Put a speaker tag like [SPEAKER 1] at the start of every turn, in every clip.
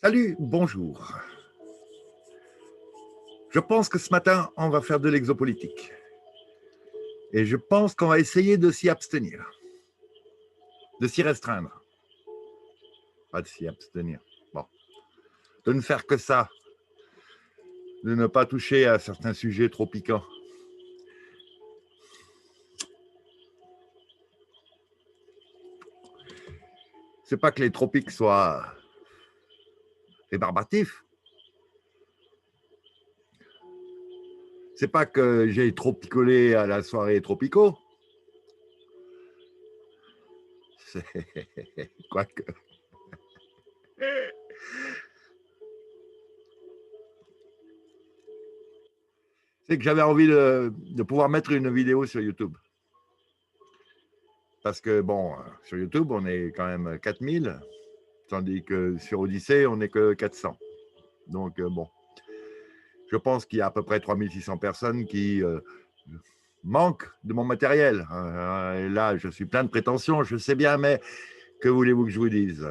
[SPEAKER 1] Salut, bonjour. Je pense que ce matin, on va faire de l'exopolitique. Et je pense qu'on va essayer de s'y abstenir, de s'y restreindre. Pas de s'y abstenir. Bon. De ne faire que ça, de ne pas toucher à certains sujets trop piquants. C'est pas que les tropiques soient rébarbatifs. C'est pas que j'ai trop picolé à la soirée tropico. Quoique. C'est que j'avais envie de pouvoir mettre une vidéo sur YouTube. Parce que, bon, sur YouTube, on est quand même 4000, tandis que sur Odyssée, on n'est que 400. Donc, bon, je pense qu'il y a à peu près 3600 personnes qui manquent de mon matériel. Et là, je suis plein de prétentions, je sais bien, mais que voulez-vous que je vous dise?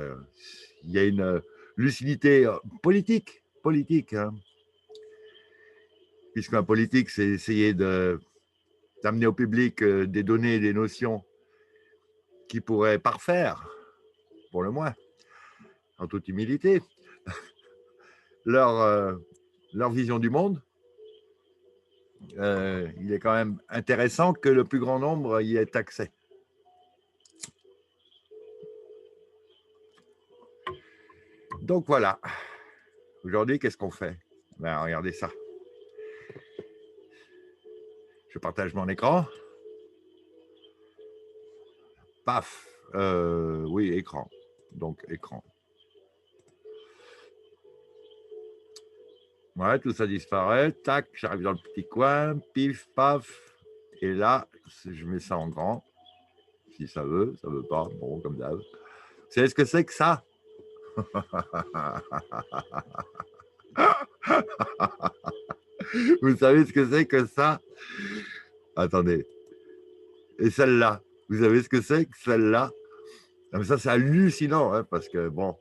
[SPEAKER 1] Il y a une lucidité politique, hein, puisqu'un politique, c'est essayer d'amener au public des données, des notions qui pourraient parfaire, pour le moins, en toute humilité, leur vision du monde. Il est quand même intéressant que le plus grand nombre y ait accès. Donc voilà. Aujourd'hui, qu'est-ce qu'on fait? Ben, regardez ça. Je partage mon écran. Paf. Oui, écran. Donc, écran. Ouais, tout ça disparaît. Tac, j'arrive dans le petit coin. Pif, paf. Et là, je mets ça en grand. Si ça veut pas. Bon, comme d'hab. Vous savez ce que c'est que ça? Vous savez ce que c'est que ça? Attendez. Et celle-là, vous savez ce que c'est que celle-là? Ça, c'est hallucinant, hein, parce que, bon,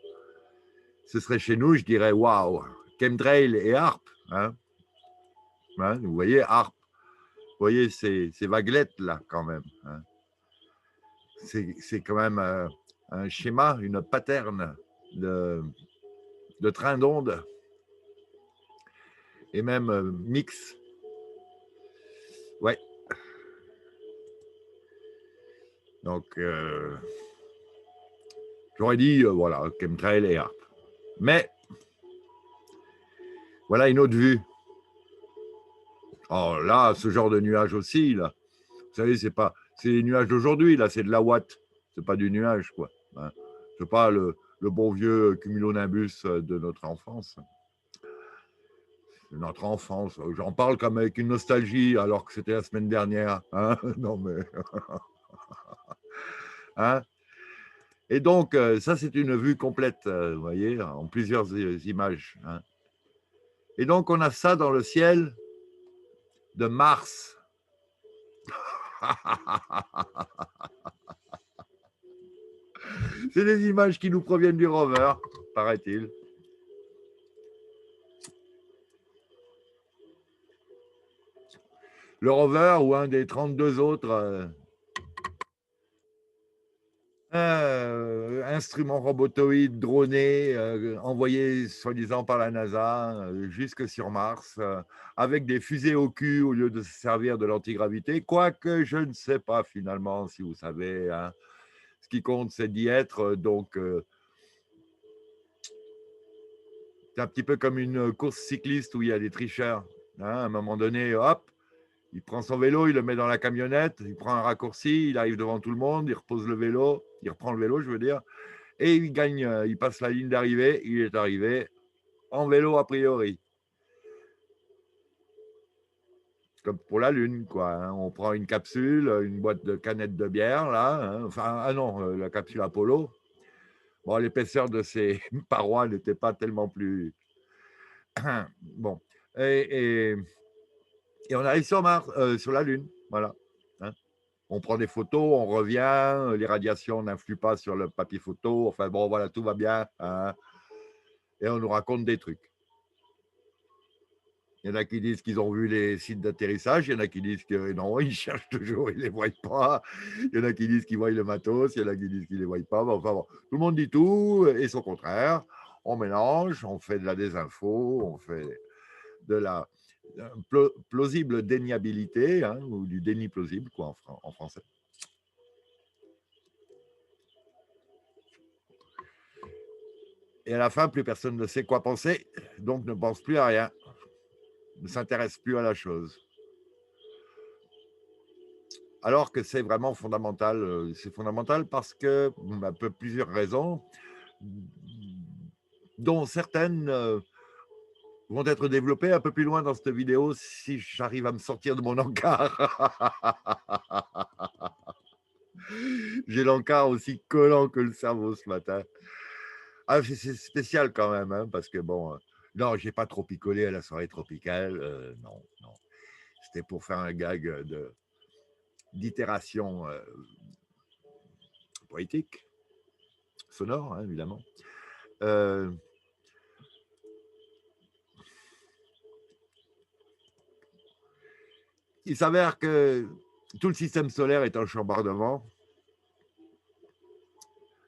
[SPEAKER 1] ce serait chez nous, je dirais, waouh, chemtrail et harpe. Hein, hein, vous voyez, harpe. Vous voyez ces vaguelettes-là, quand même. Hein. C'est quand même un schéma, une pattern de train d'onde et même mix. Ouais. Donc, j'aurais dit, voilà, chemtrail et harpe. Mais, voilà une autre vue. Oh là, ce genre de nuage aussi, là. Vous savez, c'est les nuages d'aujourd'hui, là, c'est de la ouate. C'est pas du nuage, quoi. Hein. C'est pas le bon vieux cumulonimbus de notre enfance. De notre enfance. J'en parle comme avec une nostalgie, alors que c'était la semaine dernière. Hein. Non, mais. Hein. Et donc, ça, c'est une vue complète, vous voyez, en plusieurs images. Hein. Et donc, on a ça dans le ciel de Mars. C'est des images qui nous proviennent du rover, paraît-il. Le rover ou un des 32 autres instruments robotoïdes dronés envoyés soi-disant par la NASA jusque sur Mars avec des fusées au cul au lieu de se servir de l'antigravité, quoique je ne sais pas finalement si vous savez. Hein. Ce qui compte, c'est d'y être. Donc, c'est un petit peu comme une course cycliste où il y a des tricheurs. Hein. À un moment donné, hop, il prend son vélo, il le met dans la camionnette, il prend un raccourci, il arrive devant tout le monde, il repose le vélo, il reprend le vélo, je veux dire, et il gagne, il passe la ligne d'arrivée, il est arrivé en vélo a priori. Comme pour la Lune, quoi. Hein. On prend une capsule, une boîte de canettes de bière, là. Hein. Enfin, ah non, la capsule Apollo. Bon, l'épaisseur de ces parois n'était pas tellement plus. Bon. Et, et, et on arrive sur Mars, sur la Lune, voilà. Hein. On prend des photos, on revient, les radiations n'influent pas sur le papier photo. Enfin bon, voilà, tout va bien. Hein. et on nous raconte des trucs. Il y en a qui disent qu'ils ont vu les sites d'atterrissage, il y en a qui disent que non, ils cherchent toujours, ils ne les voient pas. Il y en a qui disent qu'ils voient le matos, il y en a qui disent qu'ils ne les voient pas. Enfin bon, tout le monde dit tout et son contraire. On mélange, on fait de la désinfo, on fait de la plausible déniabilité, hein, ou du déni plausible, quoi, en français. Et à la fin, plus personne ne sait quoi penser, donc ne pense plus à rien, ne s'intéresse plus à la chose. Alors que c'est vraiment fondamental. C'est fondamental parce que, pour plusieurs raisons, dont certaines vont être développées un peu plus loin dans cette vidéo si j'arrive à me sortir de mon encart. J'ai l'encart aussi collant que le cerveau ce matin. Ah, c'est spécial quand même, hein, parce que bon, non, j'ai pas trop picolé à la soirée tropicale, non, non. C'était pour faire un gag d'itération poétique, sonore, hein, évidemment. Il s'avère que tout le système solaire est en chambardement.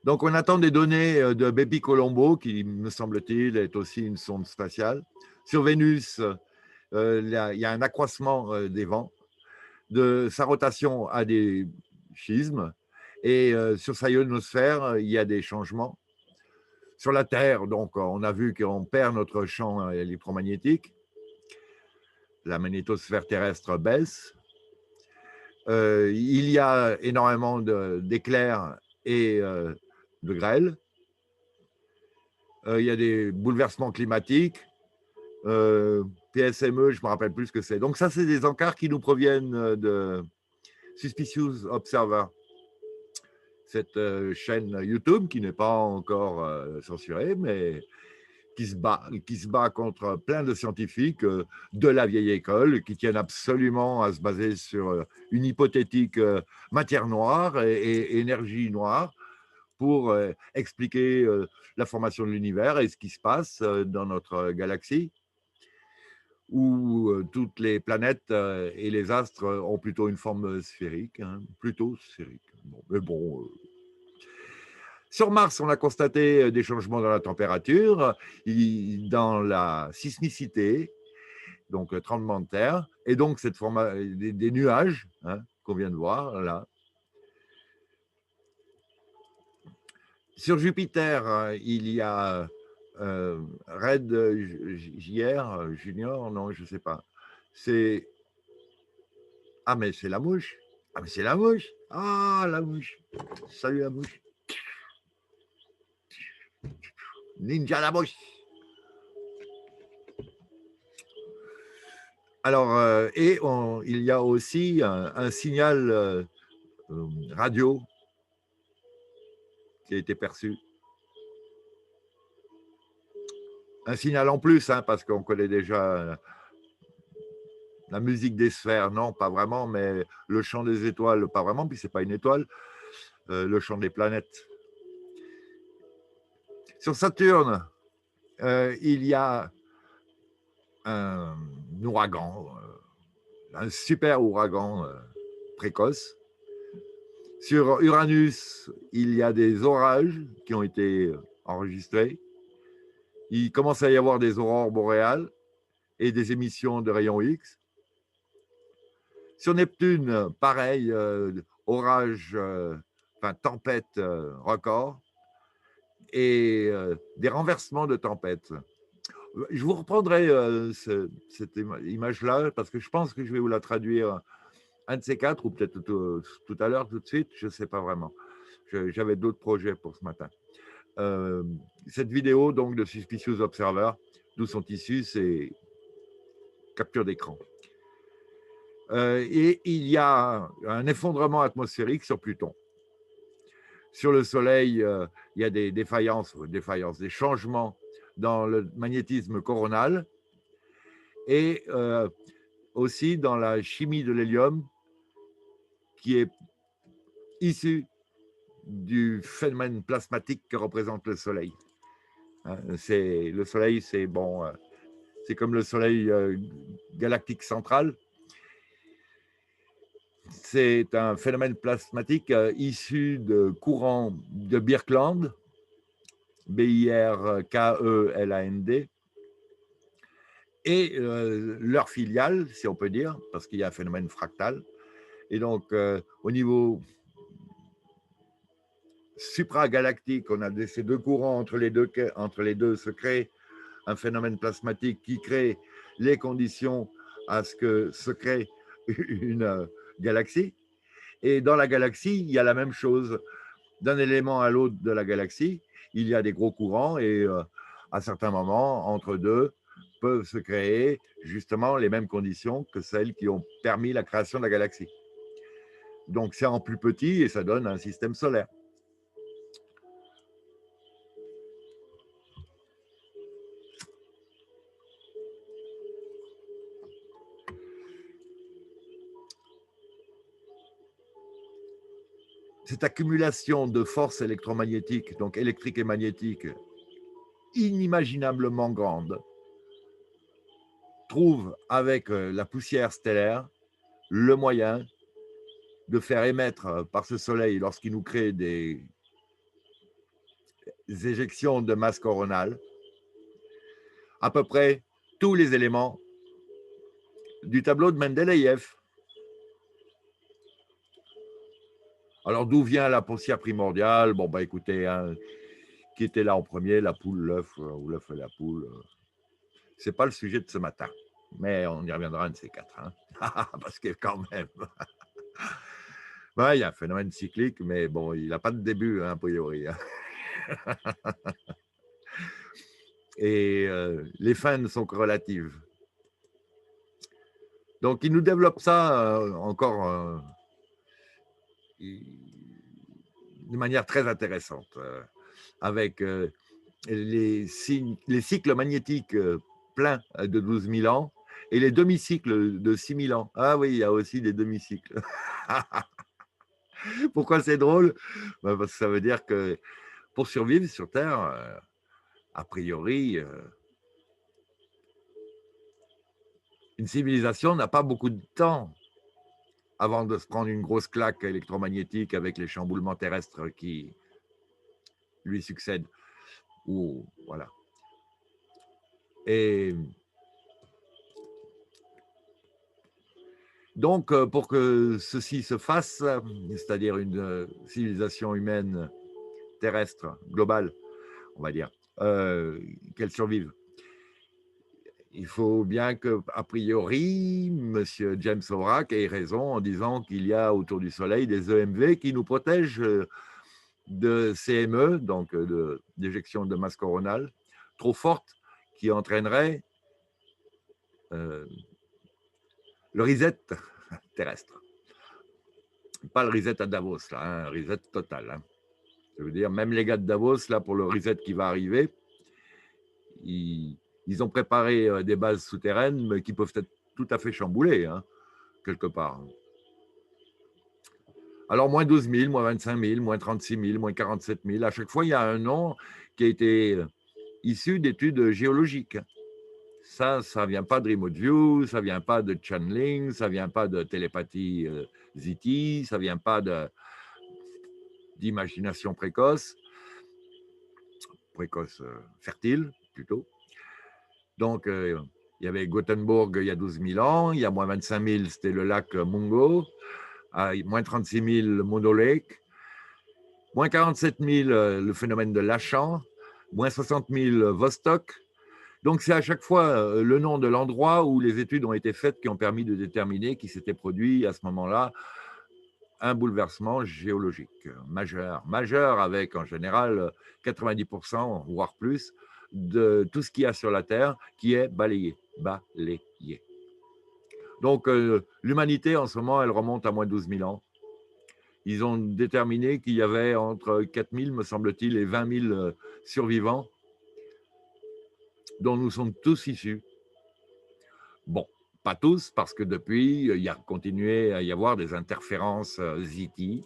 [SPEAKER 1] Donc, on attend des données de Bepi Colombo, qui, me semble-t-il, est aussi une sonde spatiale. Sur Vénus, il y a un accroissement des vents. De sa rotation à des schismes. Et sur sa ionosphère, il y a des changements. Sur la Terre, donc, on a vu qu'on perd notre champ électromagnétique. La magnétosphère terrestre baisse. Il y a énormément d'éclairs et de grêle. Il y a des bouleversements climatiques. PSME, je ne me rappelle plus ce que c'est. Donc ça, c'est des encarts qui nous proviennent de Suspicious Observer, cette chaîne YouTube qui n'est pas encore censurée, mais qui se bat contre plein de scientifiques de la vieille école qui tiennent absolument à se baser sur une hypothétique matière noire et énergie noire pour expliquer la formation de l'univers et ce qui se passe dans notre galaxie, où toutes les planètes et les astres ont plutôt une forme sphérique, hein, plutôt sphérique. Bon, mais bon. Sur Mars, on a constaté des changements dans la température, dans la sismicité, donc tremblement de terre, et donc cette des nuages, hein, qu'on vient de voir là. Sur Jupiter, il y a Red JR, Junior, non, je ne sais pas. C'est. Ah, mais c'est la mouche. Ah, mais c'est la mouche. Ah, la mouche. Salut la mouche. Ninja la mouche. Alors, il y a aussi un signal radio qui a été perçu. Un signal en plus, hein, parce qu'on connaît déjà la musique des sphères, non, pas vraiment, mais le chant des étoiles, pas vraiment, puis c'est pas une étoile, le chant des planètes. Sur Saturne, il y a un ouragan, un super ouragan précoce. Sur Uranus, il y a des orages qui ont été enregistrés. Il commence à y avoir des aurores boréales et des émissions de rayons X. Sur Neptune, pareil, orage, enfin tempête record et des renversements de tempêtes. Je vous reprendrai cette image-là parce que je pense que je vais vous la traduire un de ces quatre ou peut-être tout à l'heure, tout de suite, je ne sais pas vraiment. J'avais d'autres projets pour ce matin. Cette vidéo donc de Suspicious Observer, d'où sont issus ces captures d'écran. Et il y a un effondrement atmosphérique sur Pluton. Sur le Soleil, il y a des défaillances, des changements dans le magnétisme coronal et aussi dans la chimie de l'hélium qui est issue du phénomène plasmatique que représente le Soleil. hein. Le Soleil, c'est bon, c'est comme le Soleil galactique central. C'est un phénomène plasmatique issu de courants de Birkeland, Birkeland, et leur filiale, si on peut dire, parce qu'il y a un phénomène fractal. Et donc, au niveau supragalactique, on a ces deux courants entre les deux se crée un phénomène plasmatique qui crée les conditions à ce que se crée une galaxie. Et dans la galaxie, il y a la même chose. D'un élément à l'autre de la galaxie, il y a des gros courants et à certains moments, entre deux, peuvent se créer justement les mêmes conditions que celles qui ont permis la création de la galaxie. Donc c'est en plus petit et ça donne un système solaire. Cette accumulation de forces électromagnétiques, donc électriques et magnétiques, inimaginablement grande, trouve avec la poussière stellaire le moyen de faire émettre par ce soleil, lorsqu'il nous crée des éjections de masse coronale, à peu près tous les éléments du tableau de Mendeleïev. Alors, d'où vient la poussière primordiale? Bon, bah écoutez, hein, qui était là en premier, la poule, l'œuf, ou l'œuf et la poule? C'est pas le sujet de ce matin, mais on y reviendra un de ces quatre, hein. Parce que quand même, ouais, il y a un phénomène cyclique, mais bon, il n'a pas de début, hein, a priori, hein. Et les fins ne sont que relatives. Donc, il nous développe ça encore de manière très intéressante, avec les cycles magnétiques pleins de 12 000 ans et les demi-cycles de 6 000 ans. Ah oui, il y a aussi des demi-cycles. Pourquoi c'est drôle? Bah, parce que ça veut dire que pour survivre sur Terre, a priori, une civilisation n'a pas beaucoup de temps avant de se prendre une grosse claque électromagnétique avec les chamboulements terrestres qui lui succèdent. Ou voilà. Et donc, pour que ceci se fasse, c'est-à-dire une civilisation humaine terrestre globale, on va dire, qu'elle survive, il faut bien que, a priori, monsieur James Horak ait raison en disant qu'il y a autour du Soleil des EMV qui nous protègent de CME, donc d'éjection de masse coronale, trop forte, qui entraînerait le reset terrestre. Pas le reset à Davos, là, hein, un reset total. Hein. Je veux dire, même les gars de Davos, là, pour le reset qui va arriver, ils ont préparé des bases souterraines, mais qui peuvent être tout à fait chamboulées, hein, quelque part. Alors, moins 12 000, moins 25 000, moins 36 000, moins 47 000. À chaque fois, il y a un nom qui a été issu d'études géologiques. Ça ne vient pas de remote view, ça ne vient pas de channeling, ça ne vient pas de télépathie ZT, ça ne vient pas d'imagination précoce fertile plutôt. Donc, il y avait Gothenburg il y a 12 000 ans, il y a moins 25 000, c'était le lac Mungo, moins 36 000, Mono Lake, moins 47 000, le phénomène de Lachan, moins 60 000, Vostok. Donc, c'est à chaque fois le nom de l'endroit où les études ont été faites qui ont permis de déterminer qu'il s'était produit à ce moment-là un bouleversement géologique majeur avec en général 90%, voire plus, de tout ce qu'il y a sur la Terre qui est balayé. Donc, l'humanité, en ce moment, elle remonte à moins 12 000 ans. Ils ont déterminé qu'il y avait entre 4 000, me semble-t-il, et 20 000 survivants dont nous sommes tous issus. Bon, pas tous, parce que depuis, il y a continué à y avoir des interférences ZT.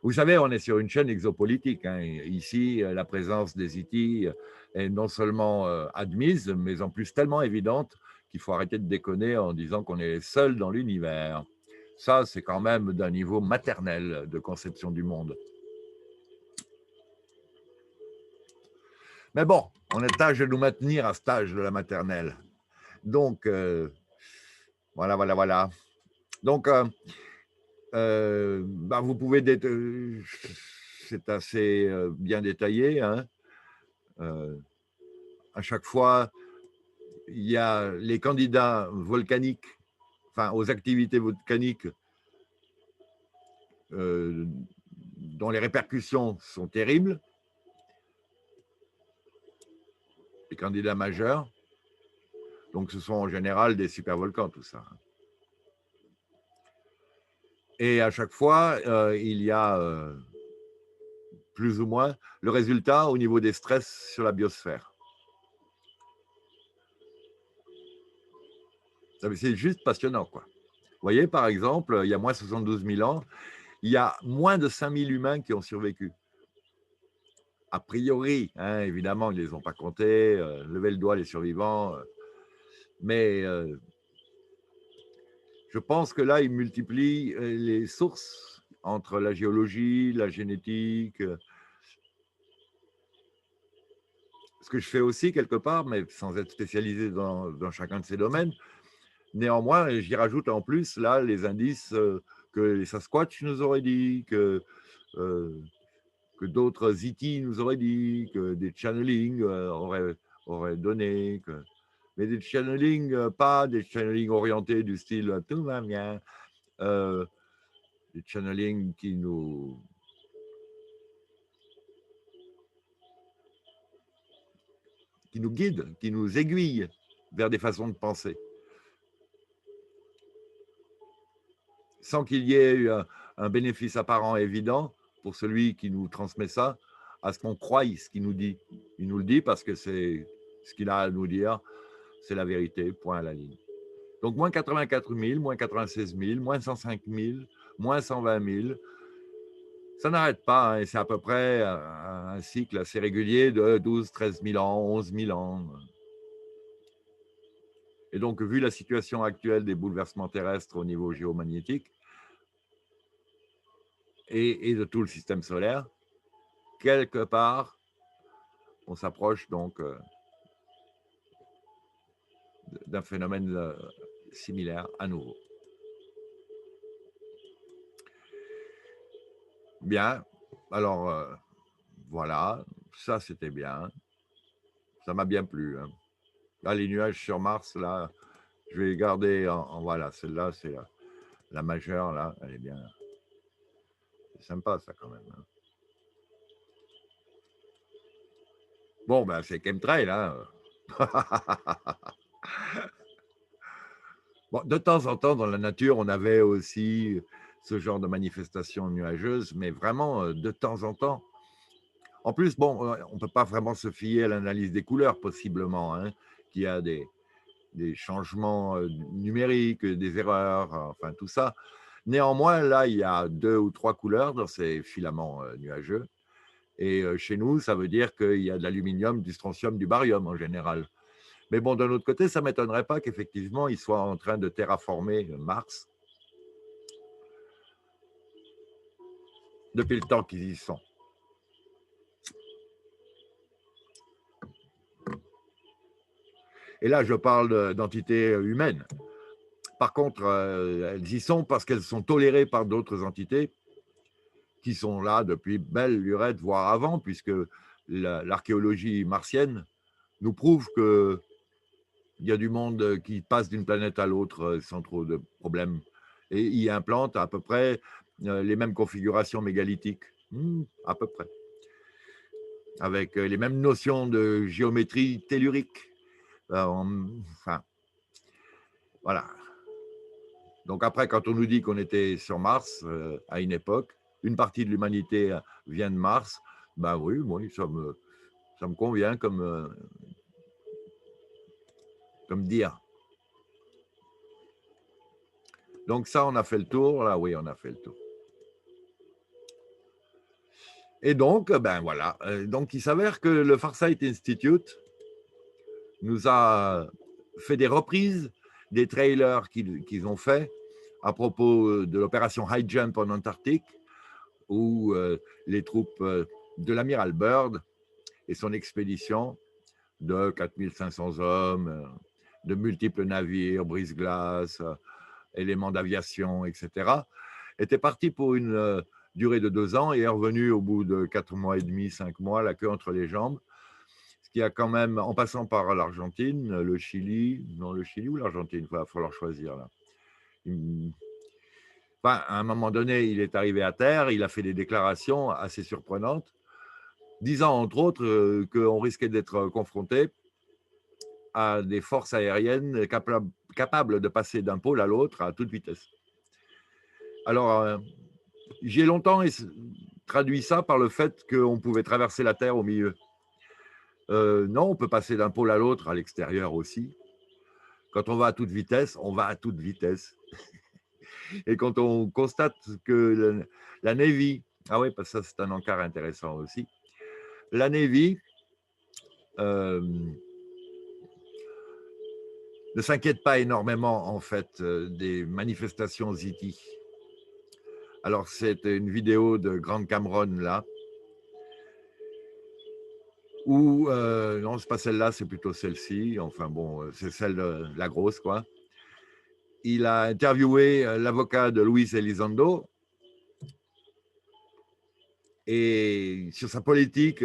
[SPEAKER 1] Vous savez, on est sur une chaîne exopolitique, hein. Ici, la présence des E.T. est non seulement admise, mais en plus tellement évidente qu'il faut arrêter de déconner en disant qu'on est seul dans l'univers. Ça, c'est quand même d'un niveau maternel de conception du monde. Mais bon, on est tâche de nous maintenir à cet âge de la maternelle. Donc, voilà, voilà, voilà. Donc, bah, vous pouvez c'est assez bien détaillé, hein. À chaque fois, il y a les candidats volcaniques, enfin aux activités volcaniques, dont les répercussions sont terribles, les candidats majeurs. Donc, ce sont en général des supervolcans, tout ça. Et à chaque fois, il y a plus ou moins le résultat au niveau des stress sur la biosphère. C'est juste passionnant, quoi. Vous voyez, par exemple, il y a moins 72 000 ans, il y a moins de 5 000 humains qui ont survécu. A priori, hein, évidemment, ils ne les ont pas comptés, levez le doigt les survivants, mais je pense que là, ils multiplient les sources entre la géologie, la génétique, ce que je fais aussi quelque part, mais sans être spécialisé dans chacun de ces domaines. Néanmoins, j'y rajoute en plus là les indices que les Sasquatch nous auraient dit, euh, que d'autres E.T. nous auraient dit, que des channelings auraient donné. Mais des channelings, pas des channelings orientés du style tout va bien, des channelings qui nous guident, qui nous aiguillent vers des façons de penser. Sans qu'il y ait eu un bénéfice apparent évident pour celui qui nous transmet ça, à ce qu'on croie ce qu'il nous dit. Il nous le dit parce que c'est ce qu'il a à nous dire, c'est la vérité, point à la ligne. Donc, moins 84 000, moins 96 000, moins 105 000, moins 120 000. Ça n'arrête pas, hein, et c'est à peu près un cycle assez régulier de 12, 13 000 ans, 11 000 ans. Et donc, vu la situation actuelle des bouleversements terrestres au niveau géomagnétique et de tout le système solaire, quelque part, on s'approche donc d'un phénomène similaire à nouveau. Bien, alors voilà, ça c'était bien, ça m'a bien plu, hein. Là, les nuages sur Mars, là, je vais les garder voilà, celle-là, c'est la majeure, là, elle est bien, c'est sympa ça quand même, hein. Bon, ben c'est chemtrail, hein. Bon, de temps en temps, dans la nature, on avait aussi ce genre de manifestations nuageuses, mais vraiment de temps en temps. En plus, bon, on ne peut pas vraiment se fier à l'analyse des couleurs, possiblement, hein, qu'il y a des changements numériques, des erreurs, enfin tout ça. Néanmoins, là, il y a 2 ou 3 couleurs dans ces filaments nuageux. Et chez nous, ça veut dire qu'il y a de l'aluminium, du strontium, du barium en général. Mais bon, d'un autre côté, ça ne m'étonnerait pas qu'effectivement, ils soient en train de terraformer Mars depuis le temps qu'ils y sont. Et là, je parle d'entités humaines. Par contre, elles y sont parce qu'elles sont tolérées par d'autres entités qui sont là depuis belle lurette, voire avant, puisque l'archéologie martienne nous prouve qu'il y a du monde qui passe d'une planète à l'autre sans trop de problèmes et y implante à peu près les mêmes configurations mégalithiques, à peu près, avec les mêmes notions de géométrie tellurique. Enfin, voilà. Donc après, quand on nous dit qu'on était sur Mars à une époque, une partie de l'humanité vient de Mars, ben oui, oui, ça me convient comme dire. Donc ça, on a fait le tour. Là, oui, on a fait le tour. Et donc, ben voilà, donc il s'avère que le Farsight Institute nous a fait des reprises des trailers qu'ils ont fait à propos de l'opération High Jump en Antarctique, où les troupes de l'amiral Byrd et son expédition de 4500 hommes, de multiples navires, brise-glaces, éléments d'aviation, etc., étaient partis pour une durée de 2 ans et est revenu au bout de 4 mois et demi, 5 mois, la queue entre les jambes. Ce qui a quand même, en passant par l'Argentine, le Chili, non, le Chili ou l'Argentine, il va falloir choisir là. Enfin, à un moment donné, il est arrivé à terre, il a fait des déclarations assez surprenantes, disant entre autres qu'on risquait d'être confronté à des forces aériennes capables de passer d'un pôle à l'autre à toute vitesse. Alors, j'ai longtemps traduit ça par le fait qu'on pouvait traverser la Terre au milieu. Non, on peut passer d'un pôle à l'autre à l'extérieur aussi. Quand on va à toute vitesse, on va à toute vitesse. Et quand on constate que la Navy, ah oui, parce que ça c'est un encart intéressant aussi, la Navy ne s'inquiète pas énormément en fait des manifestations Ziti. Alors c'est une vidéo de Grant Cameron là, où, non c'est pas celle-là, c'est plutôt celle-ci, enfin bon, c'est celle, la grosse quoi. Il a interviewé l'avocat de Luis Elizondo et sur sa politique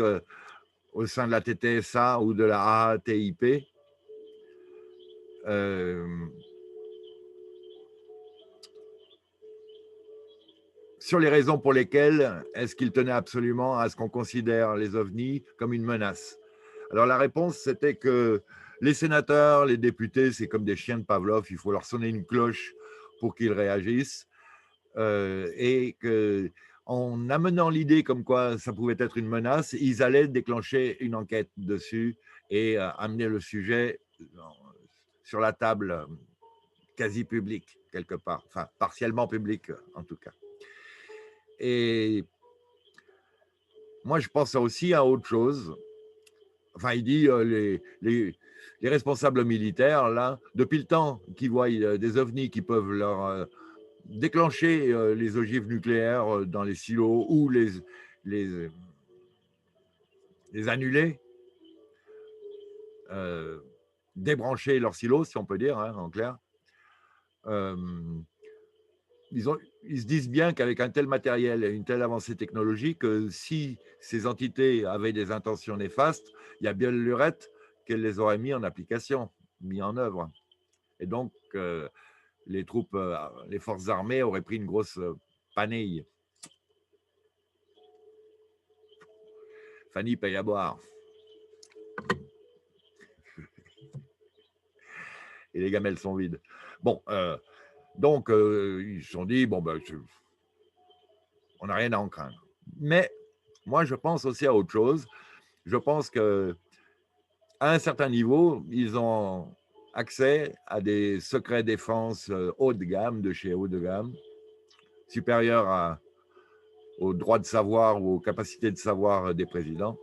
[SPEAKER 1] au sein de la TTSA ou de la AATIP. Sur les raisons pour lesquelles est-ce qu'il tenait absolument à ce qu'on considère les ovnis comme une menace. Alors la réponse, c'était que les sénateurs, les députés, c'est comme des chiens de Pavlov, il faut leur sonner une cloche pour qu'ils réagissent, et qu'en amenant l'idée comme quoi ça pouvait être une menace, ils allaient déclencher une enquête dessus et amener le sujet sur la table quasi publique, quelque part, enfin partiellement publique en tout cas. Et moi, je pense aussi à autre chose. Enfin, il dit les responsables militaires, là, depuis le temps qu'ils voient des ovnis qui peuvent leur déclencher les ogives nucléaires dans les silos ou les, les annuler, débrancher leurs silos, si on peut dire, hein, en clair. Ils se disent bien qu'avec un tel matériel et une telle avancée technologique, si ces entités avaient des intentions néfastes, il y a bien le lurette qu'elles les auraient mis en application, mis en œuvre. Et donc, les troupes, les forces armées auraient pris une grosse panille. Fanny paye à boire. Et les gamelles sont vides. Bon, donc, ils se sont dit, bon, ben, on n'a rien à en craindre. Mais moi, je pense aussi à autre chose. Je pense que à un certain niveau, ils ont accès à des secrets défense haut de gamme, de chez haut de gamme, supérieurs aux droits de savoir ou aux capacités de savoir des présidents.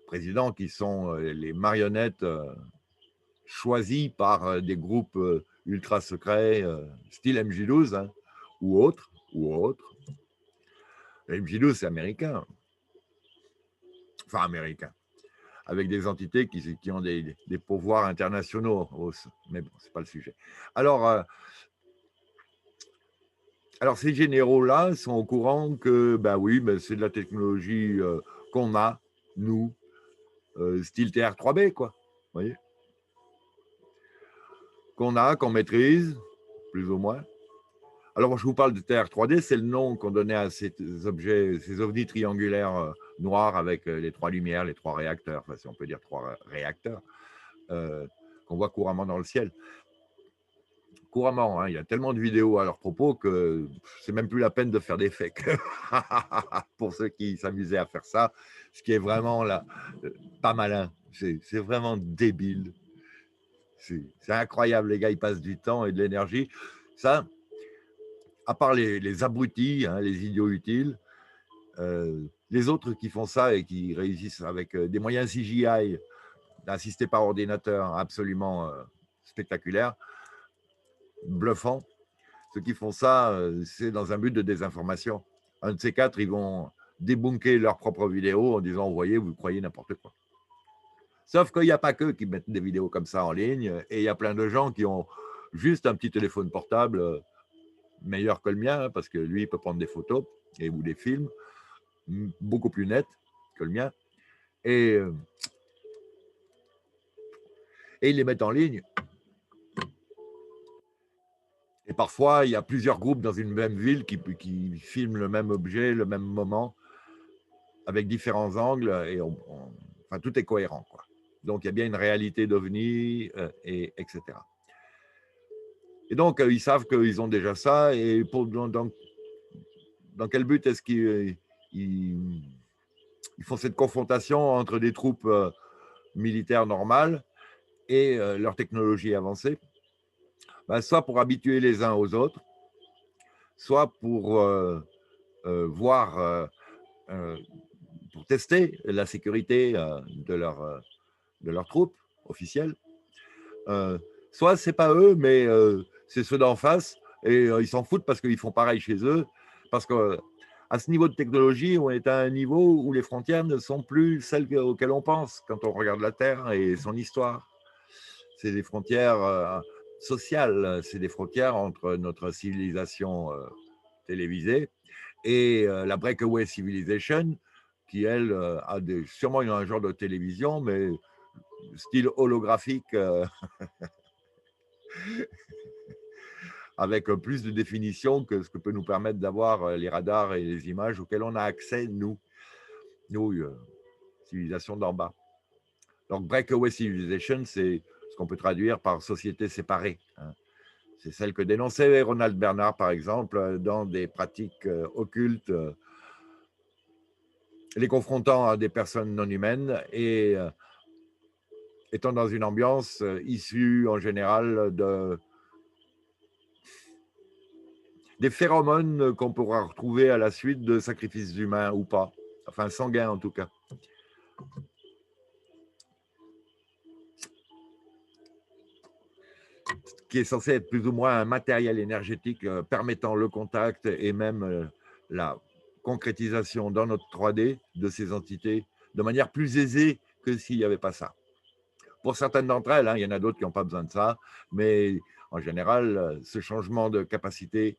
[SPEAKER 1] Présidents qui sont les marionnettes choisies par des groupes ultra secrets, style MJ12 hein, ou autres. MJ12, c'est américain. Enfin, américain. Avec des entités qui ont des pouvoirs internationaux. Mais bon, ce n'est pas le sujet. Alors ces généraux-là sont au courant que, ben oui, ben c'est de la technologie qu'on a, nous, style TR3B, quoi. Vous voyez, qu'on maîtrise, plus ou moins. Alors, je vous parle de TR3D, c'est le nom qu'on donnait à ces objets, ces ovnis triangulaires noirs avec les 3 lumières, les 3 réacteurs, enfin, si on peut dire 3 réacteurs, qu'on voit couramment dans le ciel. Couramment, hein, il y a tellement de vidéos à leur propos que c'est même plus la peine de faire des fakes. Pour ceux qui s'amusaient à faire ça, ce qui est vraiment là, pas malin, c'est vraiment débile. C'est incroyable, les gars, ils passent du temps et de l'énergie. Ça, à part les abrutis, hein, les idiots utiles, les autres qui font ça et qui réussissent avec des moyens CGI assistés par ordinateur absolument spectaculaires, bluffants, ceux qui font ça, c'est dans un but de désinformation. Un de ces quatre, ils vont débunker leur propre vidéo en disant, vous voyez, vous croyez n'importe quoi. Sauf qu'il n'y a pas qu'eux qui mettent des vidéos comme ça en ligne, et il y a plein de gens qui ont juste un petit téléphone portable meilleur que le mien, hein, parce que lui, il peut prendre des photos ou des films beaucoup plus nets que le mien, et ils les mettent en ligne. Et parfois, il y a plusieurs groupes dans une même ville qui filment le même objet, le même moment, avec différents angles, et enfin, tout est cohérent, quoi. Donc, il y a bien une réalité d'OVNI, etc. Et donc, ils savent qu'ils ont déjà ça, et dans quel but est-ce qu'ils font cette confrontation entre des troupes militaires normales et leur technologie avancée? Ben, soit pour habituer les uns aux autres, soit pour voir, pour tester la sécurité de leurs troupes officielles. Soit c'est pas eux, mais c'est ceux d'en face, et ils s'en foutent parce qu'ils font pareil chez eux, parce que à ce niveau de technologie, on est à un niveau où les frontières ne sont plus celles auxquelles on pense quand on regarde la Terre et son histoire. C'est des frontières sociales, c'est des frontières entre notre civilisation télévisée et la Breakaway Civilization, qui, elle, a sûrement un genre de télévision, mais style holographique, avec plus de définition que ce que peut nous permettre d'avoir les radars et les images auxquelles on a accès, nous, civilisation d'en bas. Donc, Breakaway Civilization, c'est ce qu'on peut traduire par société séparée, hein. C'est celle que dénonçait Ronald Bernard, par exemple, dans des pratiques occultes, les confrontant à des personnes non humaines et étant dans une ambiance issue en général des phéromones qu'on pourra retrouver à la suite de sacrifices humains ou pas, enfin sanguins en tout cas. Qui est censé être plus ou moins un matériel énergétique permettant le contact et même la concrétisation dans notre 3D de ces entités de manière plus aisée que s'il n'y avait pas ça. Pour certaines d'entre elles, hein, il y en a d'autres qui n'ont pas besoin de ça, mais en général, ce changement de capacité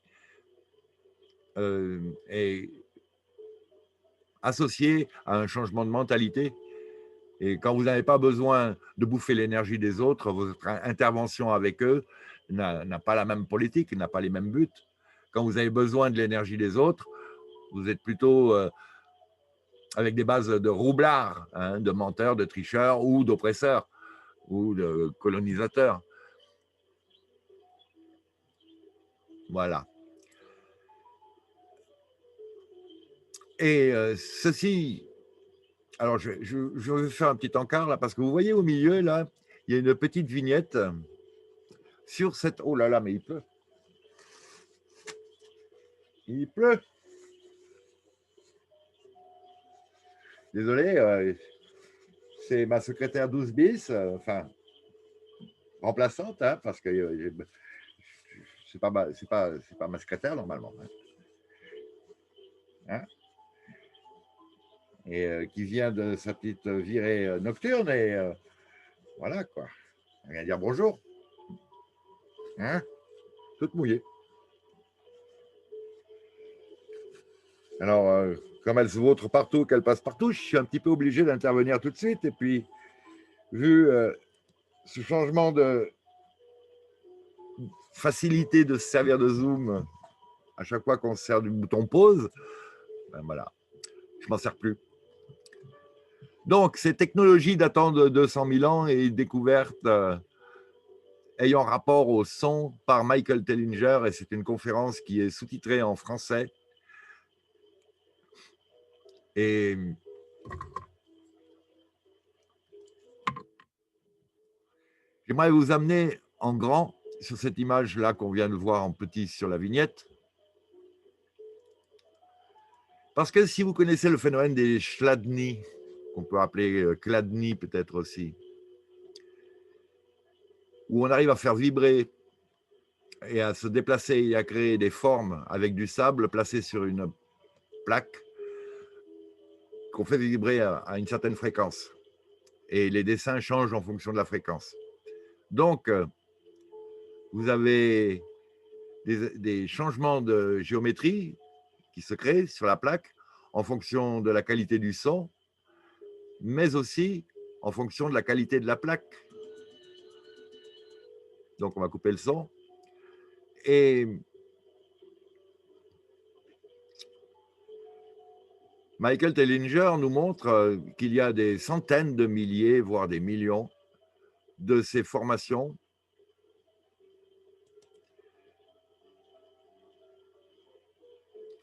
[SPEAKER 1] est associé à un changement de mentalité. Et quand vous n'avez pas besoin de bouffer l'énergie des autres, votre intervention avec eux n'a pas la même politique, n'a pas les mêmes buts. Quand vous avez besoin de l'énergie des autres, vous êtes plutôt avec des bases de roublards, hein, de menteurs, de tricheurs ou d'oppresseurs ou de colonisateurs. Voilà. Et ceci, alors je vais faire un petit encart là, parce que vous voyez au milieu là, il y a une petite vignette sur cette... Oh là là, mais il pleut. Il pleut. Désolé, c'est ma secrétaire 12 bis, enfin, remplaçante, hein, parce que c'est pas ma secrétaire normalement. Hein. Hein, et qui vient de sa petite virée nocturne, et voilà quoi. On vient dire bonjour. Hein, toute mouillée. Alors, comme elle se vautre partout, qu'elle passe partout, je suis un petit peu obligé d'intervenir tout de suite. Et puis, vu ce changement de facilité de se servir de Zoom à chaque fois qu'on se sert du bouton pause, ben voilà, je m'en sers plus. Donc, ces technologies datant de 200 000 ans et découvertes ayant rapport au son par Michael Tellinger, et c'est une conférence qui est sous-titrée en français. Et j'aimerais vous amener en grand sur cette image-là qu'on vient de voir en petit sur la vignette. Parce que si vous connaissez le phénomène des chladni, qu'on peut appeler chladni peut-être aussi, où on arrive à faire vibrer et à se déplacer et à créer des formes avec du sable placé sur une plaque qu'on fait vibrer à une certaine fréquence. Et les dessins changent en fonction de la fréquence. Donc, vous avez des changements de géométrie qui se créent sur la plaque en fonction de la qualité du son, mais aussi en fonction de la qualité de la plaque. Donc, on va couper le son. Et Michael Tellinger nous montre qu'il y a des centaines de milliers, voire des millions de ces formations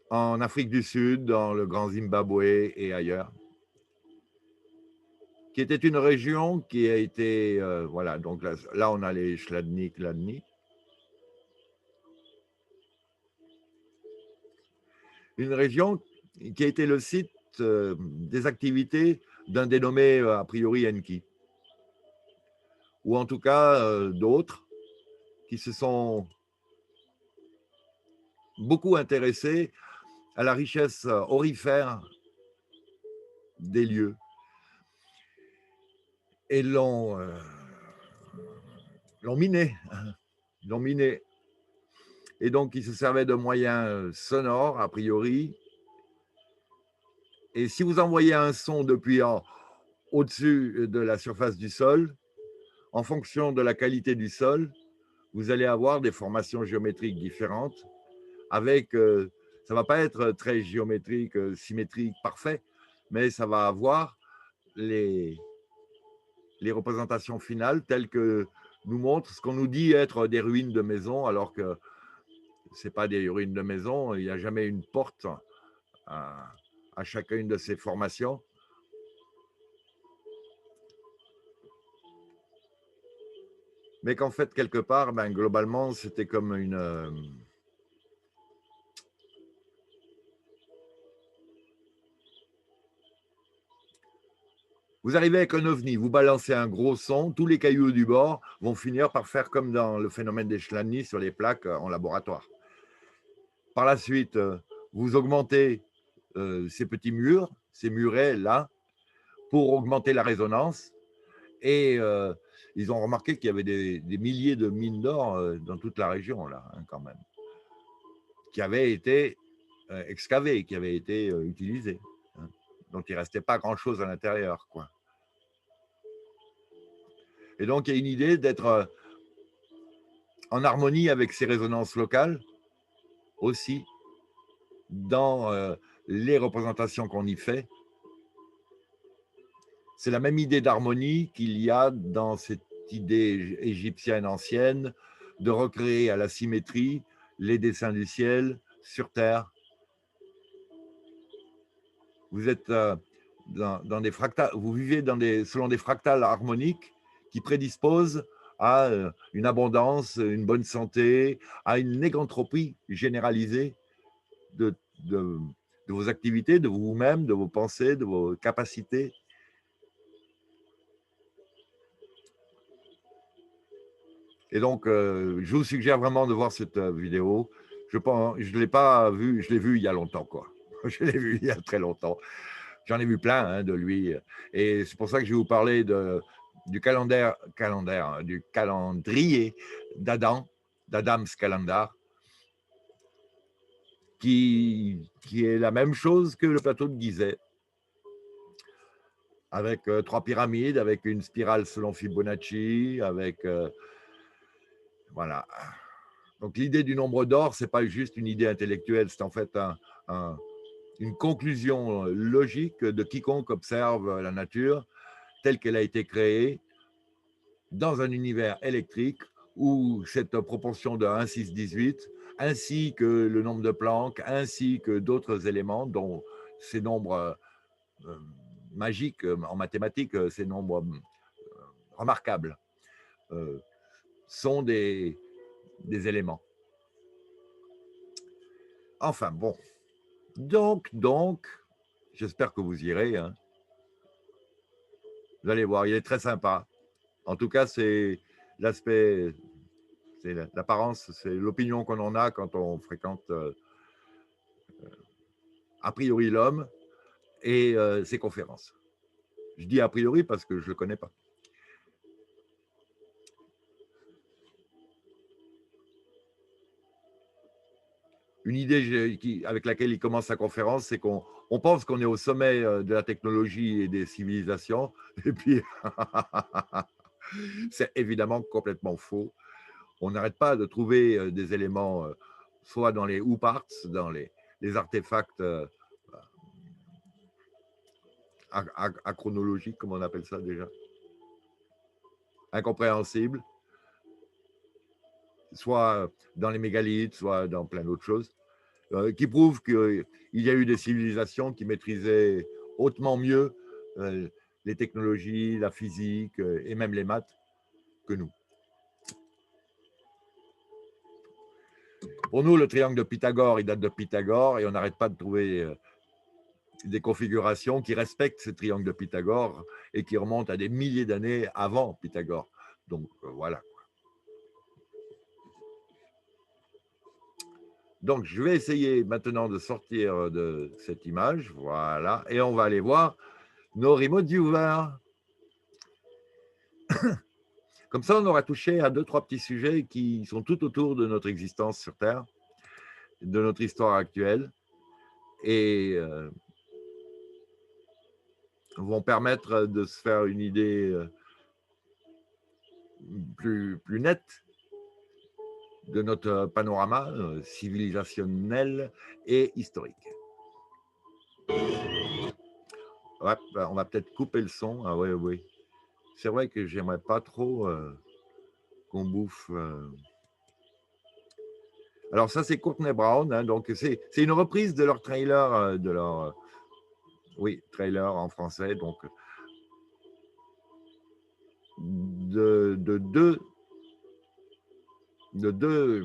[SPEAKER 1] en Afrique du Sud, dans le Grand Zimbabwe et ailleurs, qui était une région qui a été, voilà, donc là on a les Chladni, Chladni, une région qui a été le site des activités d'un dénommé a priori Enki, ou en tout cas d'autres qui se sont beaucoup intéressés à la richesse aurifère des lieux et l'ont miné, l'ont miné. Et donc, ils se servaient de moyens sonores, a priori. Et si vous envoyez un son depuis au-dessus de la surface du sol, en fonction de la qualité du sol, vous allez avoir des formations géométriques différentes avec, ça ne va pas être très géométrique, symétrique, parfait, mais ça va avoir les, les représentations finales telles que nous montrent ce qu'on nous dit être des ruines de maisons, alors que ce n'est pas des ruines de maisons, il n'y a jamais une porte à chacune de ces formations. Mais qu'en fait, quelque part, ben, globalement, c'était comme une... Vous arrivez avec un ovni, vous balancez un gros son, tous les cailloux du bord vont finir par faire comme dans le phénomène des Chladni sur les plaques en laboratoire. Par la suite, vous augmentez ces petits murs, ces murets là, pour augmenter la résonance. Et ils ont remarqué qu'il y avait des milliers de mines d'or dans toute la région, là, hein, quand même, qui avaient été excavées, qui avaient été utilisées, hein. Donc, il ne restait pas grand-chose à l'intérieur, quoi. Et donc, il y a une idée d'être en harmonie avec ces résonances locales aussi dans les représentations qu'on y fait. C'est la même idée d'harmonie qu'il y a dans cette idée égyptienne ancienne de recréer à la symétrie les dessins du ciel sur terre. Vous êtes dans des fractales, vous vivez selon des fractales harmoniques qui prédisposent à une abondance, une bonne santé, à une négantropie généralisée de, de, de vos activités, de vous-même, de vos pensées, de vos capacités. Et donc, je vous suggère vraiment de voir cette vidéo. Je ne l'ai pas vue, je l'ai vue il y a longtemps, quoi. Je l'ai vue il y a très longtemps. J'en ai vu plein hein, de lui. Et c'est pour ça que je vais vous parler du du calendrier d'Adam's Calendar, qui est la même chose que le plateau de Gizeh, avec 3 pyramides, avec une spirale selon Fibonacci, avec voilà. Donc l'idée du nombre d'or, c'est pas juste une idée intellectuelle, c'est en fait une conclusion logique de quiconque observe la nature telle qu'elle a été créée dans un univers électrique où cette proportion de 1, 6, 18, ainsi que le nombre de Planck, ainsi que d'autres éléments, dont ces nombres magiques en mathématiques, ces nombres remarquables, sont des éléments. Enfin bon, Donc, j'espère que vous irez, hein. Vous allez voir, il est très sympa. En tout cas, c'est l'aspect, c'est l'apparence, c'est l'opinion qu'on en a quand on fréquente, a priori l'homme et ses conférences. Je dis a priori parce que je ne le connais pas. Une idée avec laquelle il commence sa conférence, c'est qu'on pense qu'on est au sommet de la technologie et des civilisations, et puis c'est évidemment complètement faux. On n'arrête pas de trouver des éléments, soit dans les parts, dans les artefacts achronologiques, comme on appelle ça déjà, incompréhensibles, soit dans les mégalithes, soit dans plein d'autres choses, qui prouvent qu'il y a eu des civilisations qui maîtrisaient hautement mieux les technologies, la physique et même les maths que nous. Pour nous, le triangle de Pythagore, il date de Pythagore et on n'arrête pas de trouver des configurations qui respectent ce triangle de Pythagore et qui remontent à des milliers d'années avant Pythagore. Donc voilà. Donc je vais essayer maintenant de sortir de cette image, voilà, et on va aller voir nos remote viewers. Comme ça, on aura touché à 2-3 petits sujets qui sont tout autour de notre existence sur Terre, de notre histoire actuelle, et vont permettre de se faire une idée plus nette de notre panorama civilisationnel et historique. Ouais, on va peut-être couper le son. Ah ouais, oui. C'est vrai que j'aimerais pas trop qu'on bouffe. Alors ça, c'est Courtney Brown, hein, donc c'est une reprise de leur trailer, oui, trailer en français, donc de deux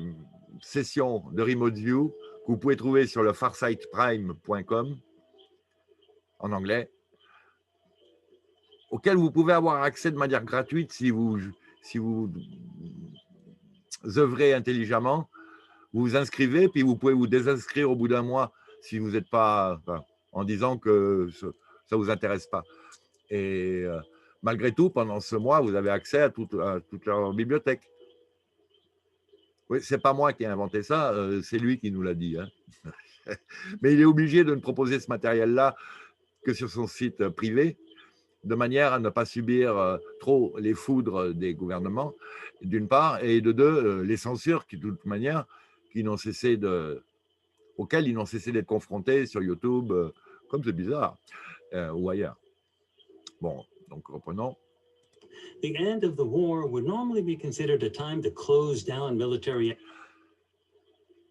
[SPEAKER 1] sessions de Remote View que vous pouvez trouver sur le farsightprime.com en anglais, auquel vous pouvez avoir accès de manière gratuite si vous œuvrez intelligemment. Vous vous inscrivez, puis vous pouvez vous désinscrire au bout d'un mois si vous n'êtes pas, enfin, en disant que ça ne vous intéresse pas. Et malgré tout, pendant ce mois, vous avez accès à toute leur bibliothèque. Oui, c'est pas moi qui ai inventé ça, c'est lui qui nous l'a dit, hein. Mais il est obligé de ne proposer ce matériel-là que sur son site privé, de manière à ne pas subir trop les foudres des gouvernements, d'une part, et de deux, les censures qui, de toute manière, auxquelles ils n'ont cessé d'être confrontés sur YouTube, comme c'est bizarre, ou ailleurs. Bon, donc reprenons.
[SPEAKER 2] The end of the war would normally be considered a time to close down military.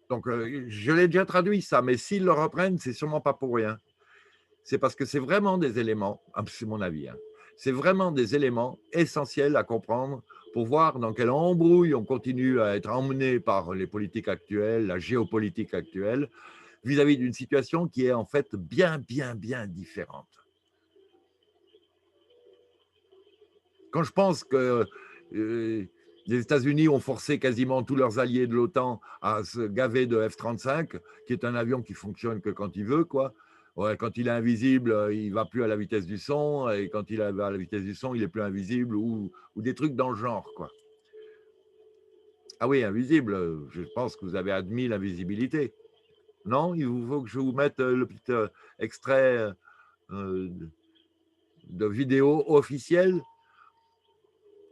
[SPEAKER 1] Donc, je l'ai déjà traduit ça, mais s'ils le reprennent, c'est sûrement pas pour rien. C'est parce que c'est vraiment des éléments, c'est mon avis, hein, c'est vraiment des éléments essentiels à comprendre pour voir dans quelle embrouille on continue à être emmené par les politiques actuelles, la géopolitique actuelle, vis-à-vis d'une situation qui est en fait bien, bien, bien différente. Quand je pense que les États-Unis ont forcé quasiment tous leurs alliés de l'OTAN à se gaver de F-35, qui est un avion qui fonctionne que quand il veut, quoi. Ouais, quand il est invisible, il ne va plus à la vitesse du son, et quand il va à la vitesse du son, il est plus invisible, ou des trucs dans le genre, quoi. Ah oui, invisible, je pense que vous avez admis l'invisibilité. Non, il faut que je vous mette le petit extrait de vidéo officielle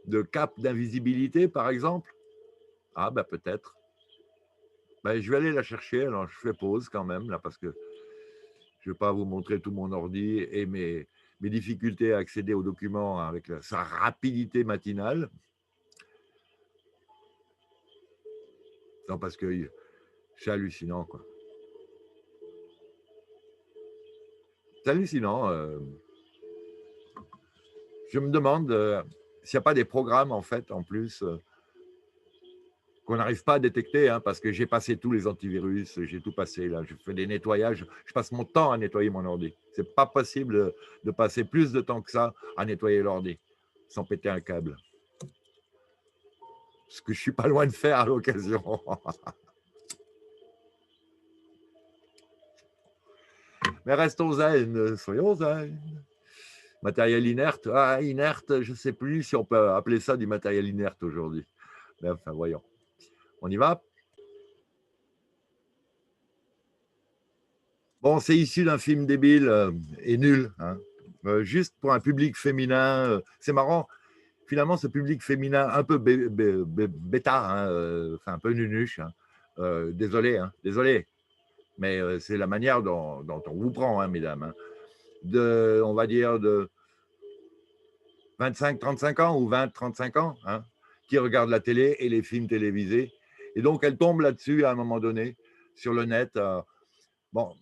[SPEAKER 1] de cap d'invisibilité, par exemple. Ah, bah peut-être. Bah, je vais aller la chercher. Alors, je fais pause quand même, là, parce que je ne vais pas vous montrer tout mon ordi et mes difficultés à accéder aux documents avec sa rapidité matinale. Non, parce que c'est hallucinant, quoi. C'est hallucinant. Je me demande s'il n'y a pas des programmes, en fait, en plus, qu'on n'arrive pas à détecter, hein, parce que j'ai passé tous les antivirus, j'ai tout passé là, je fais des nettoyages, je passe mon temps à nettoyer mon ordi. C'est pas possible de passer plus de temps que ça à nettoyer l'ordi sans péter un câble. Ce que je suis pas loin de faire à l'occasion. Mais restons zen, soyons zen. Matériel inerte, inerte, je ne sais plus si on peut appeler ça du matériel inerte aujourd'hui. Mais enfin, voyons. On y va? Bon, c'est issu d'un film débile et nul, hein. Juste pour un public féminin. C'est marrant. Finalement, ce public féminin un peu bêta, hein, enfin un peu nunuche. Hein. Désolé, hein, désolé. Mais c'est la manière dont on vous prend, hein, mesdames. Hein. On va dire, de 25-35 ans ou 20-35 ans, hein, qui regardent la télé et les films télévisés. Et donc, elles tombent là-dessus à un moment donné, sur le net. Bon,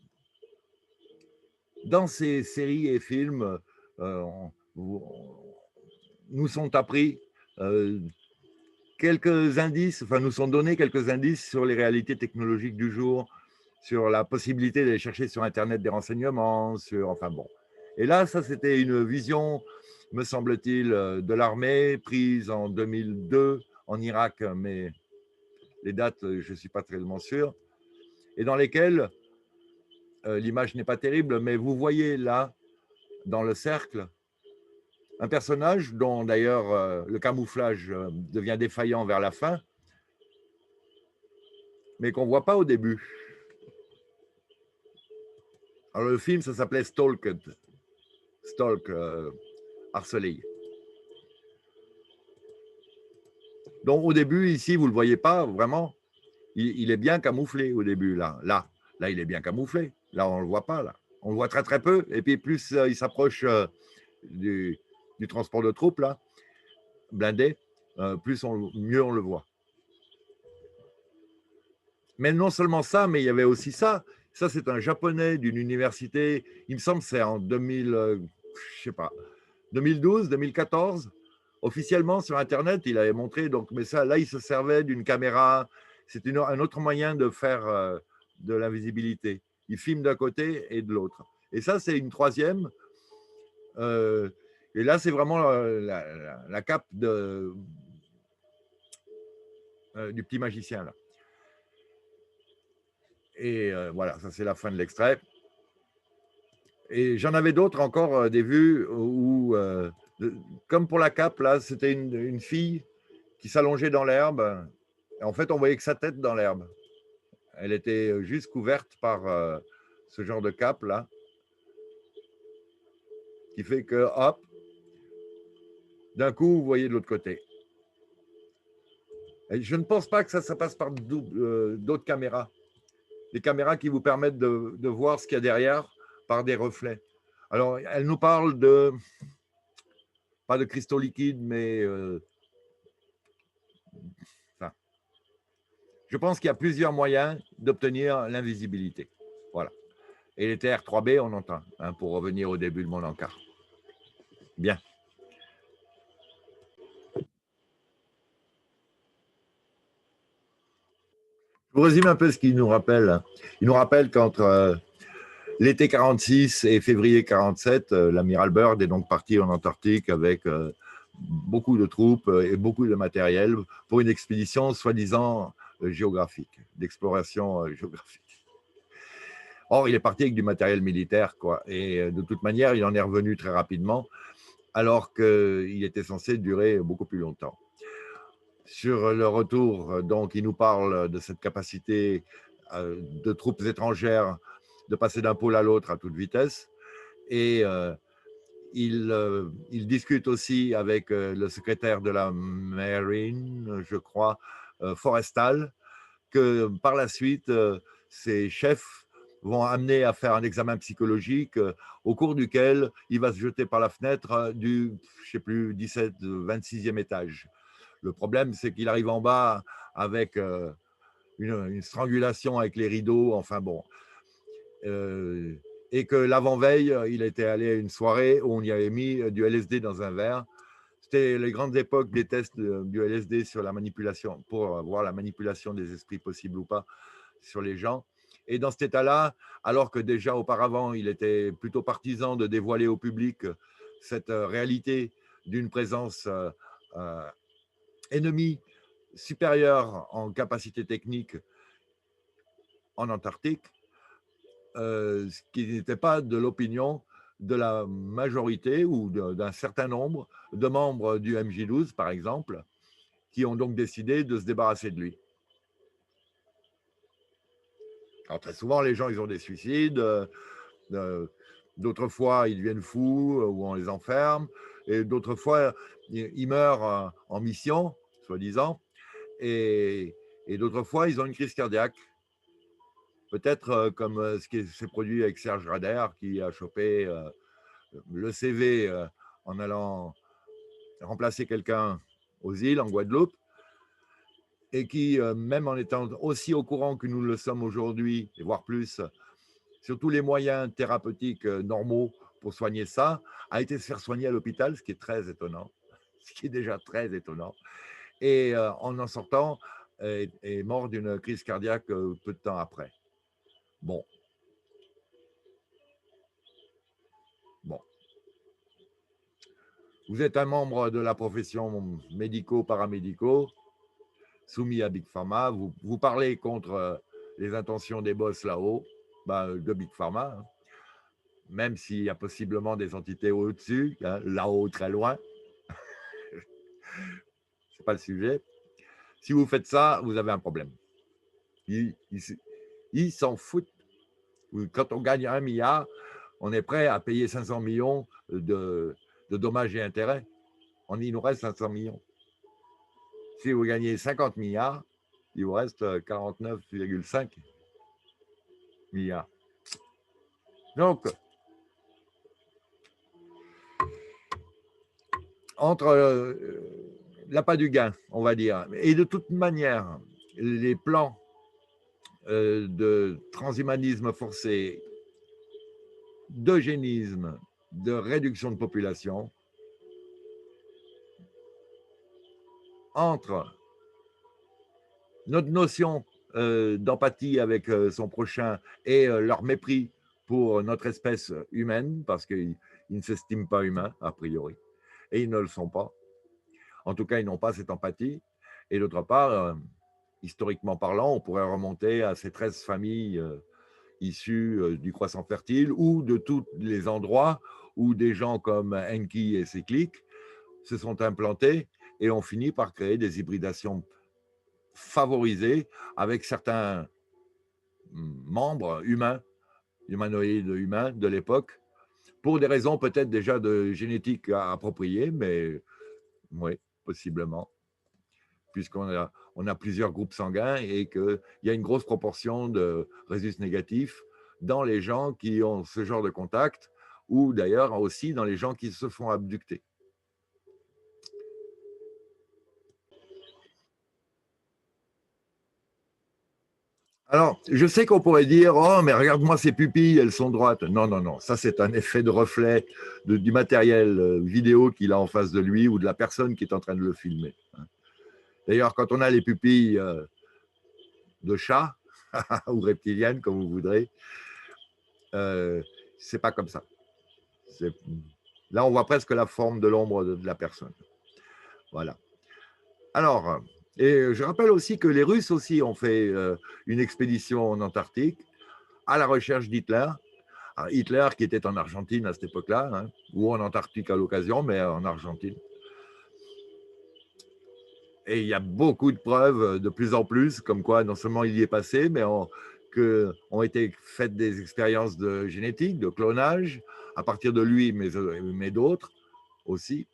[SPEAKER 1] dans ces séries et films, nous sont appris quelques indices, enfin, nous sont donnés quelques indices sur les réalités technologiques du jour, sur la possibilité d'aller chercher sur Internet des renseignements, enfin bon. Et là, ça, c'était une vision, me semble-t-il, de l'armée, prise en 2002 en Irak, mais les dates, je ne suis pas tellement sûr, et dans lesquelles, l'image n'est pas terrible, mais vous voyez là, dans le cercle, un personnage dont d'ailleurs le camouflage devient défaillant vers la fin, mais qu'on ne voit pas au début. Alors le film, ça s'appelait Stalked, Stalk, harcelé. Donc au début, ici, vous ne le voyez pas vraiment. Il est bien camouflé au début, là, il est bien camouflé. Là, on ne le voit pas, là. On le voit très, très peu. Et puis, plus il s'approche du transport de troupes, là, blindé, plus mieux on le voit. Mais non seulement ça, mais il y avait aussi ça. Ça, c'est un Japonais d'une université, il me semble que c'est en 2000, je sais pas, 2012, 2014. Officiellement, sur Internet, il avait montré, donc, mais ça, là, il se servait d'une caméra. C'est un autre moyen de faire de l'invisibilité. Il filme d'un côté et de l'autre. Et ça, c'est une troisième. Et là, c'est vraiment la cape du petit magicien, là. Et voilà, ça, c'est la fin de l'extrait. Et j'en avais d'autres encore, des vues où, comme pour la cape, là, c'était une fille qui s'allongeait dans l'herbe. Et en fait, on voyait que sa tête dans l'herbe. Elle était juste couverte par ce genre de cape là, qui fait que, hop, d'un coup, vous voyez de l'autre côté. Et je ne pense pas que ça passe par d'autres caméras. Des caméras qui vous permettent de voir ce qu'il y a derrière par des reflets. Alors, elle nous parle de, pas de cristaux liquides, mais enfin, je pense qu'il y a plusieurs moyens d'obtenir l'invisibilité. Voilà. Et les TR3B, on entend, hein, pour revenir au début de mon encart. Bien. Je vous résume un peu ce qu'il nous rappelle. Il nous rappelle qu'entre l'été 46 et février 47, l'amiral Byrd est donc parti en Antarctique avec beaucoup de troupes et beaucoup de matériel pour une expédition soi-disant géographique, d'exploration géographique. Or, il est parti avec du matériel militaire, quoi. Et de toute manière, il en est revenu très rapidement, alors qu'il était censé durer beaucoup plus longtemps. Sur le retour, donc, il nous parle de cette capacité de troupes étrangères de passer d'un pôle à l'autre à toute vitesse. Et il discute aussi avec le secrétaire de la Marine, je crois, Forrestal, que par la suite, ses chefs vont amener à faire un examen psychologique au cours duquel il va se jeter par la fenêtre du, je ne sais plus, 17, 26e étage. Le problème, c'est qu'il arrive en bas avec une strangulation avec les rideaux, enfin bon. Et que l'avant-veille, il était allé à une soirée où on y avait mis du LSD dans un verre. C'était les grandes époques des tests du LSD sur la manipulation, pour voir la manipulation des esprits possible ou pas sur les gens. Et dans cet état-là, alors que déjà auparavant, il était plutôt partisan de dévoiler au public cette réalité d'une présence ennemie supérieure en capacité technique en Antarctique, ce qui n'était pas de l'opinion de la majorité ou d'un certain nombre de membres du MJ12, par exemple, qui ont donc décidé de se débarrasser de lui. Alors, très souvent, les gens, ils ont des suicides. D'autres fois, ils deviennent fous ou on les enferme. Et d'autres fois, ils meurent en mission, soi-disant. Et d'autres fois, ils ont une crise cardiaque. Peut-être comme ce qui s'est produit avec Serge Rader, qui a chopé le CV en allant remplacer quelqu'un aux îles, en Guadeloupe, et qui, même en étant aussi au courant que nous le sommes aujourd'hui, et voire plus, sur tous les moyens thérapeutiques normaux pour soigner ça, a été se faire soigner à l'hôpital, ce qui est très étonnant, ce qui est déjà très étonnant. Et en sortant, est mort d'une crise cardiaque peu de temps après. Bon. Vous êtes un membre de la profession médico-paramédicaux, soumis à Big Pharma, vous parlez contre les intentions des boss là-haut, de Big Pharma, hein, même s'il y a possiblement des entités au-dessus, hein, là-haut, très loin. C'est pas le sujet. Si vous faites ça, vous avez un problème. Ils s'en foutent. Quand on gagne 1 milliard, on est prêt à payer 500 millions de dommages et intérêts. Il nous reste 500 millions. Si vous gagnez 50 milliards, il vous reste 49,5 milliards. Donc, entre l'appât du gain, on va dire, et de toute manière, les plans de transhumanisme forcé, d'eugénisme, de réduction de population, entre notre notion d'empathie avec son prochain et leur mépris pour notre espèce humaine, parce qu'ils ne s'estiment pas humains, a priori, et ils ne le sont pas. En tout cas, ils n'ont pas cette empathie. Et d'autre part, historiquement parlant, on pourrait remonter à ces 13 familles issues du croissant fertile ou de tous les endroits où des gens comme Enki et ses cliques se sont implantés et ont fini par créer des hybridations favorisées avec certains membres humains, humanoïdes humains de l'époque, pour des raisons peut-être déjà de génétique appropriée, mais oui, possiblement, puisqu'on a plusieurs groupes sanguins et qu'il y a une grosse proportion de rhésus négatifs dans les gens qui ont ce genre de contact, ou d'ailleurs aussi dans les gens qui se font abducter. Alors, je sais qu'on pourrait dire, oh, mais regarde-moi ces pupilles, elles sont droites. Non, non, non, ça c'est un effet de reflet du matériel vidéo qu'il a en face de lui ou de la personne qui est en train de le filmer. D'ailleurs, quand on a les pupilles de chat ou reptiliennes, comme vous voudrez, c'est pas comme ça. Là, on voit presque la forme de l'ombre de la personne. Voilà. Alors, et je rappelle aussi que les Russes aussi ont fait une expédition en Antarctique à la recherche d'Hitler. Hitler qui était en Argentine à cette époque-là, hein, ou en Antarctique à l'occasion, mais en Argentine. Et il y a beaucoup de preuves, de plus en plus, comme quoi non seulement il y est passé, mais qu'ont été faites des expériences de génétique, de clonage, à partir de lui, mais d'autres aussi.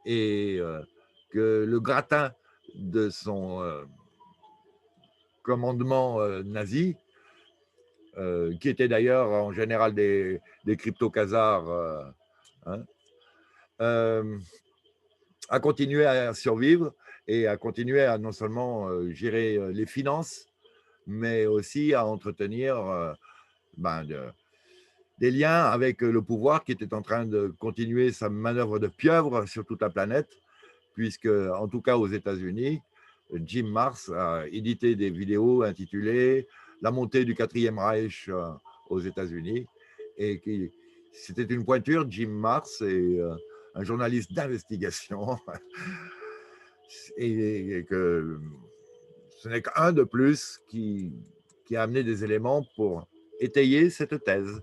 [SPEAKER 1] Et que le gratin de son commandement nazi, qui était d'ailleurs en général des crypto-khazars, hein, a continué à survivre et à continuer à non seulement gérer les finances, mais aussi à entretenir des liens avec le pouvoir qui était en train de continuer sa manœuvre de pieuvre sur toute la planète, puisque, en tout cas aux États-Unis, Jim Mars a édité des vidéos intitulées La montée du quatrième Reich aux États-Unis, et qui c'était une pointure, Jim Mars, et un journaliste d'investigation, et que ce n'est qu'un de plus qui a amené des éléments pour étayer cette thèse.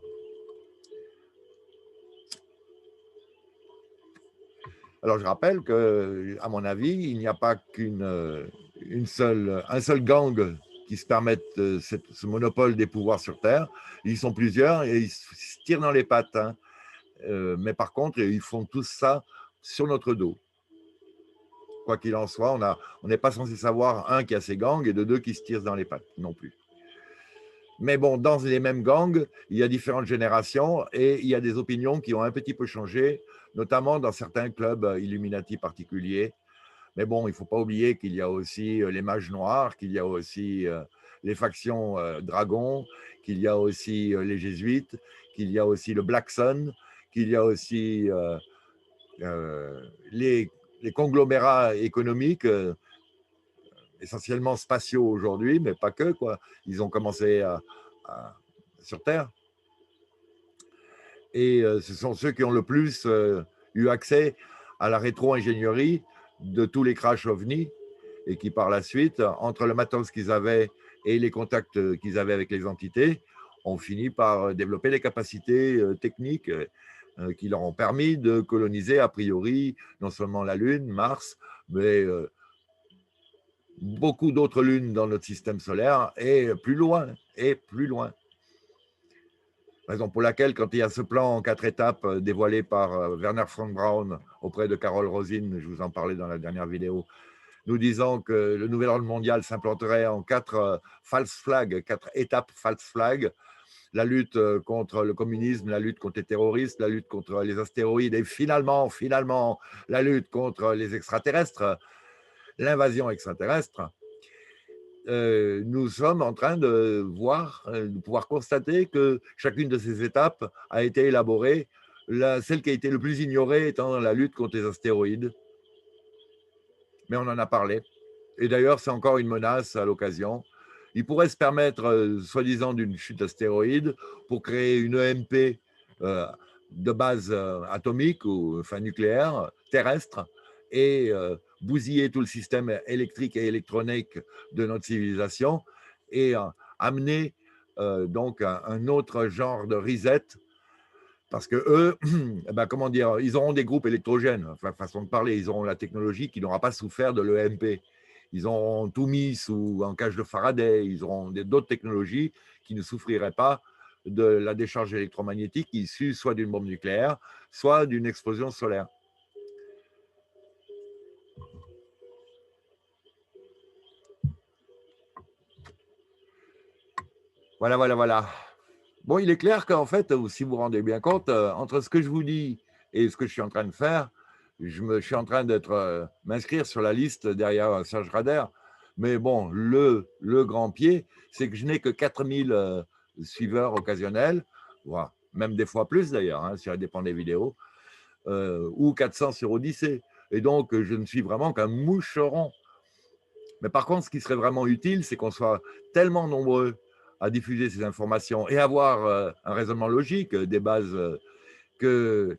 [SPEAKER 1] Alors, je rappelle que, à mon avis, il n'y a pas un seul gang qui se permette ce monopole des pouvoirs sur Terre. Ils sont plusieurs et ils se tirent dans les pattes, hein. Mais par contre, ils font tous ça sur notre dos. Quoi qu'il en soit, on n'est pas censé savoir, un, qui a ses gangs, et de deux, qui se tirent dans les pattes non plus. Mais bon, dans les mêmes gangs, il y a différentes générations et il y a des opinions qui ont un petit peu changé, notamment dans certains clubs Illuminati particuliers. Mais bon, il ne faut pas oublier qu'il y a aussi les mages noirs, qu'il y a aussi les factions dragons, qu'il y a aussi les jésuites, qu'il y a aussi le Black Sun, qu'il y a aussi les conglomérats économiques, essentiellement spatiaux aujourd'hui, mais pas que, quoi. Ils ont commencé sur Terre. Et ce sont ceux qui ont le plus eu accès à la rétro-ingénierie de tous les crashs ovnis, et qui par la suite, entre le matos qu'ils avaient et les contacts qu'ils avaient avec les entités, ont fini par développer les capacités techniques qui leur ont permis de coloniser a priori non seulement la Lune, Mars, mais beaucoup d'autres lunes dans notre système solaire, et plus loin, et plus loin. Raison pour laquelle, quand il y a ce plan en 4 étapes dévoilé par Werner von Braun auprès de Carol Rosin, je vous en parlais dans la dernière vidéo, nous disant que le nouvel ordre mondial s'implanterait en 4 false flags, 4 étapes false flags: la lutte contre le communisme, la lutte contre les terroristes, la lutte contre les astéroïdes, et finalement, la lutte contre les extraterrestres, l'invasion extraterrestre. Nous sommes en train de pouvoir constater que chacune de ces étapes a été élaborée, celle qui a été le plus ignorée étant la lutte contre les astéroïdes. Mais on en a parlé. Et d'ailleurs, c'est encore une menace à l'occasion. Il pourrait se permettre, soi-disant, d'une chute d'astéroïdes pour créer une EMP de base atomique, ou enfin nucléaire, terrestre, et bousiller tout le système électrique et électronique de notre civilisation, et amener donc un autre genre de reset, parce que eux, ben, comment dire, ils auront des groupes électrogènes, enfin, façon de parler, ils auront la technologie qui n'aura pas souffert de l'EMP. Ils auront tout mis sous un cage de Faraday, ils auront d'autres technologies qui ne souffriraient pas de la décharge électromagnétique issue soit d'une bombe nucléaire, soit d'une explosion solaire. Voilà. Bon, il est clair qu'en fait, si vous vous rendez bien compte, entre ce que je vous dis et ce que je suis en train de faire, je suis en train m'inscrire sur la liste derrière Serge Rader. Mais bon, le grand pied, c'est que je n'ai que 4000 suiveurs occasionnels, voire même des fois plus d'ailleurs, hein, ça dépend des vidéos, ou 400 sur Odyssée. Et donc, je ne suis vraiment qu'un moucheron. Mais par contre, ce qui serait vraiment utile, c'est qu'on soit tellement nombreux à diffuser ces informations et avoir un raisonnement logique, des bases, que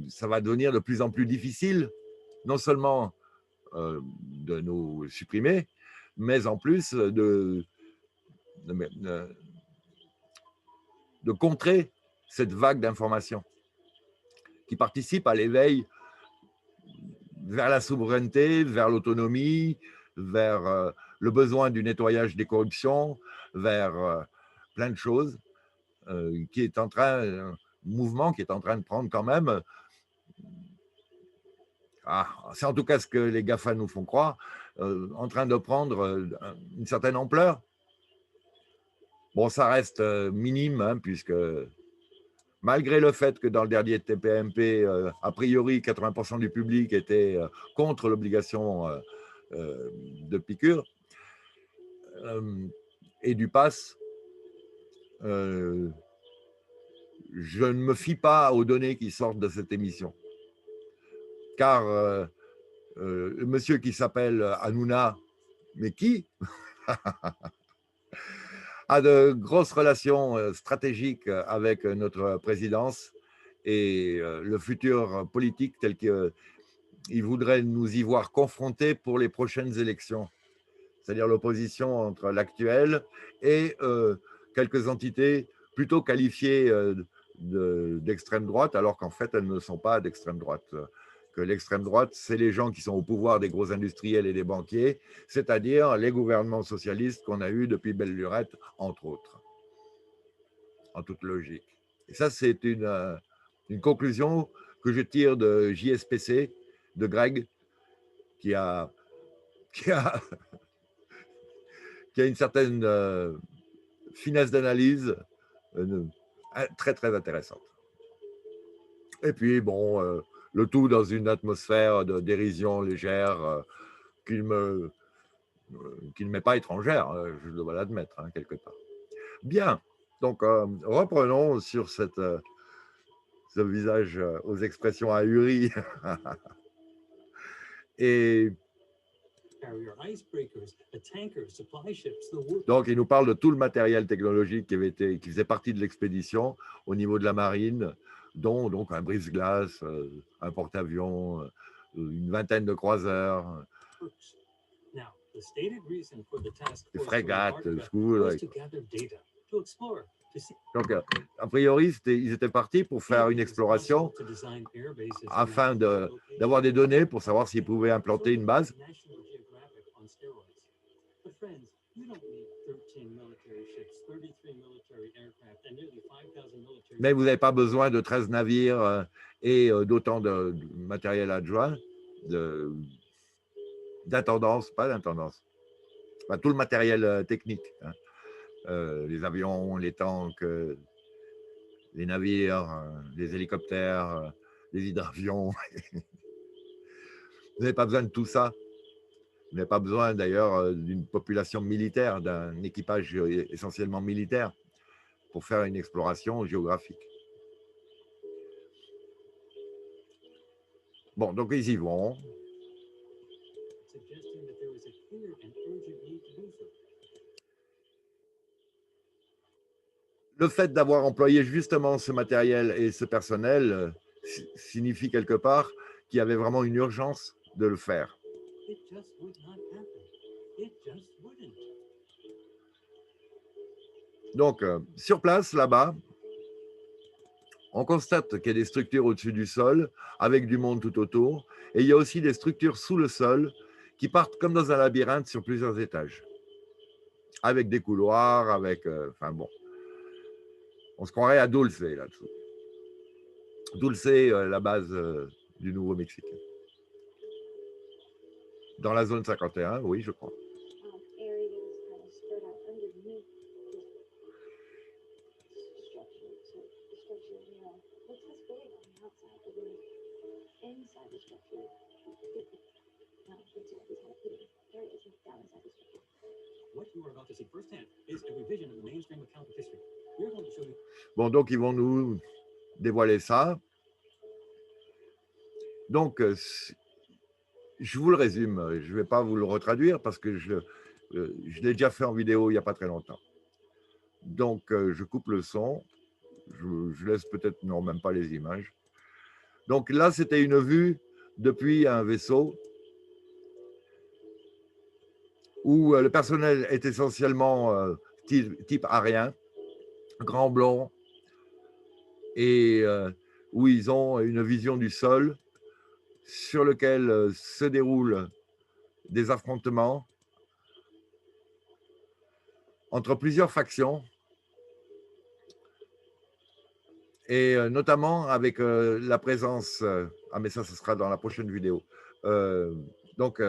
[SPEAKER 1] ça va devenir de plus en plus difficile, non seulement de nous supprimer, mais en plus de contrer cette vague d'informations qui participe à l'éveil vers la souveraineté, vers l'autonomie, vers le besoin du nettoyage des corruptions, vers plein de choses, qui est en train, un mouvement qui est en train de prendre quand même, c'est en tout cas ce que les GAFA nous font croire, en train de prendre une certaine ampleur. Bon, ça reste minime, hein, puisque malgré le fait que dans le dernier TPMP, a priori, 80% du public était contre l'obligation de piqûre et du pass, je ne me fie pas aux données qui sortent de cette émission. Car le monsieur qui s'appelle Hanouna, mais qui a de grosses relations stratégiques avec notre présidence et le futur politique tel qu'il voudrait nous y voir confrontés pour les prochaines élections. C'est-à-dire l'opposition entre l'actuel et quelques entités plutôt qualifiées d'extrême droite, alors qu'en fait, elles ne sont pas d'extrême droite. Que l'extrême droite, c'est les gens qui sont au pouvoir des gros industriels et des banquiers, c'est-à-dire les gouvernements socialistes qu'on a eus depuis belle lurette, entre autres, en toute logique. Et ça, c'est une conclusion que je tire de JSPC, de Greg, qui a, qui a, qui a une certaine finesse d'analyse très, très intéressante. Et puis, bon, le tout dans une atmosphère de dérision légère qui ne m'est pas étrangère, je dois l'admettre, hein, quelque part. Bien, donc reprenons sur ce visage aux expressions ahuries. Et donc, il nous parle de tout le matériel technologique qui faisait partie de l'expédition au niveau de la marine, dont donc un brise-glace, un porte-avions, une vingtaine de croiseurs, des frégates, donc, a priori, ils étaient partis pour faire une exploration afin d'avoir des données pour savoir s'ils pouvaient implanter une base. Mais vous n'avez pas besoin de 13 navires et d'autant de matériel adjoint, d'intendance, pas d'intendance, enfin, tout le matériel technique, hein. Les avions, les tanks, les navires, les hélicoptères, les hydravions. Vous n'avez pas besoin de tout ça. Vous n'avez pas besoin d'ailleurs d'une population militaire, d'un équipage essentiellement militaire pour faire une exploration géographique. Bon, donc ils y vont. Le fait d'avoir employé justement ce matériel et ce personnel signifie quelque part qu'il y avait vraiment une urgence de le faire. Donc, sur place, là-bas, on constate qu'il y a des structures au-dessus du sol, avec du monde tout autour, et il y a aussi des structures sous le sol qui partent comme dans un labyrinthe sur plusieurs étages, avec des couloirs, avec... enfin bon, on se croirait à Dulce, là-dessous. Dulce, la base du Nouveau-Mexique. Dans la zone 51, oui, je crois. Bon, donc ils vont nous dévoiler ça. Donc, je vous le résume, je ne vais pas vous le retraduire parce que je l'ai déjà fait en vidéo il n'y a pas très longtemps. Donc, je coupe le son, je laisse peut-être, non, même pas les images. Donc là, c'était une vue depuis un vaisseau où le personnel est essentiellement type arien, grand blond, et où ils ont une vision du sol sur lequel se déroulent des affrontements entre plusieurs factions, et notamment avec la présence, ah mais ça, ce sera dans la prochaine vidéo, donc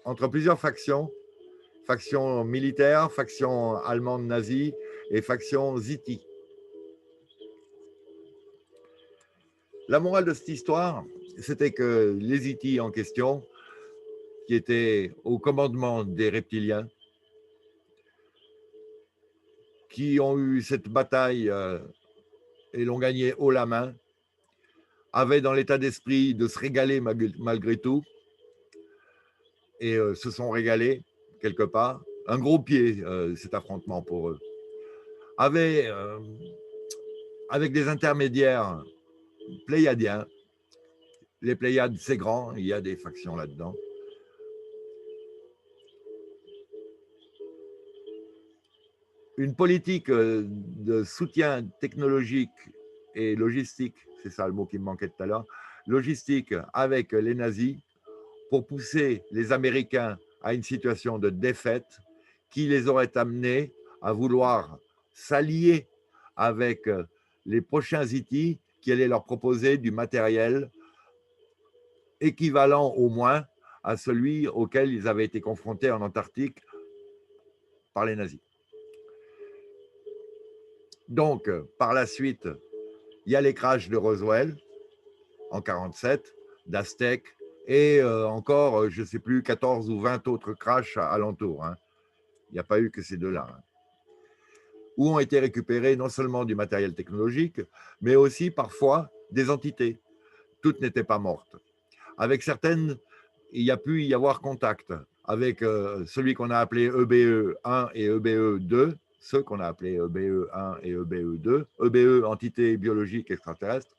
[SPEAKER 1] entre plusieurs factions militaires, factions allemandes nazies et factions Ziti. La morale de cette histoire, c'était que les Ziti en question, qui étaient au commandement des reptiliens, qui ont eu cette bataille et l'ont gagné haut la main, avaient dans l'état d'esprit de se régaler malgré tout, et se sont régalés quelque part. Un gros pied, cet affrontement pour eux. Avaient, avec des intermédiaires pléiadiens, les Pléiades, c'est grand, il y a des factions là-dedans. Une politique de soutien technologique et logistique, c'est ça le mot qui me manquait tout à l'heure, logistique avec les nazis pour pousser les Américains à une situation de défaite qui les aurait amenés à vouloir s'allier avec les prochains Houthis qui allaient leur proposer du matériel équivalent au moins à celui auquel ils avaient été confrontés en Antarctique par les nazis. Donc, par la suite, il y a les crashs de Roswell en 1947, d'Aztec, et encore, je ne sais plus, 14 ou 20 autres crashs alentour. Hein. Il n'y a pas eu que ces deux-là. Hein. Où ont été récupérés non seulement du matériel technologique, mais aussi parfois des entités. Toutes n'étaient pas mortes. Avec certaines, il y a pu y avoir contact avec celui qu'on a appelé EBE1 et EBE2, ceux qu'on a appelés EBE1 et EBE2, EBE, entité biologique extraterrestre.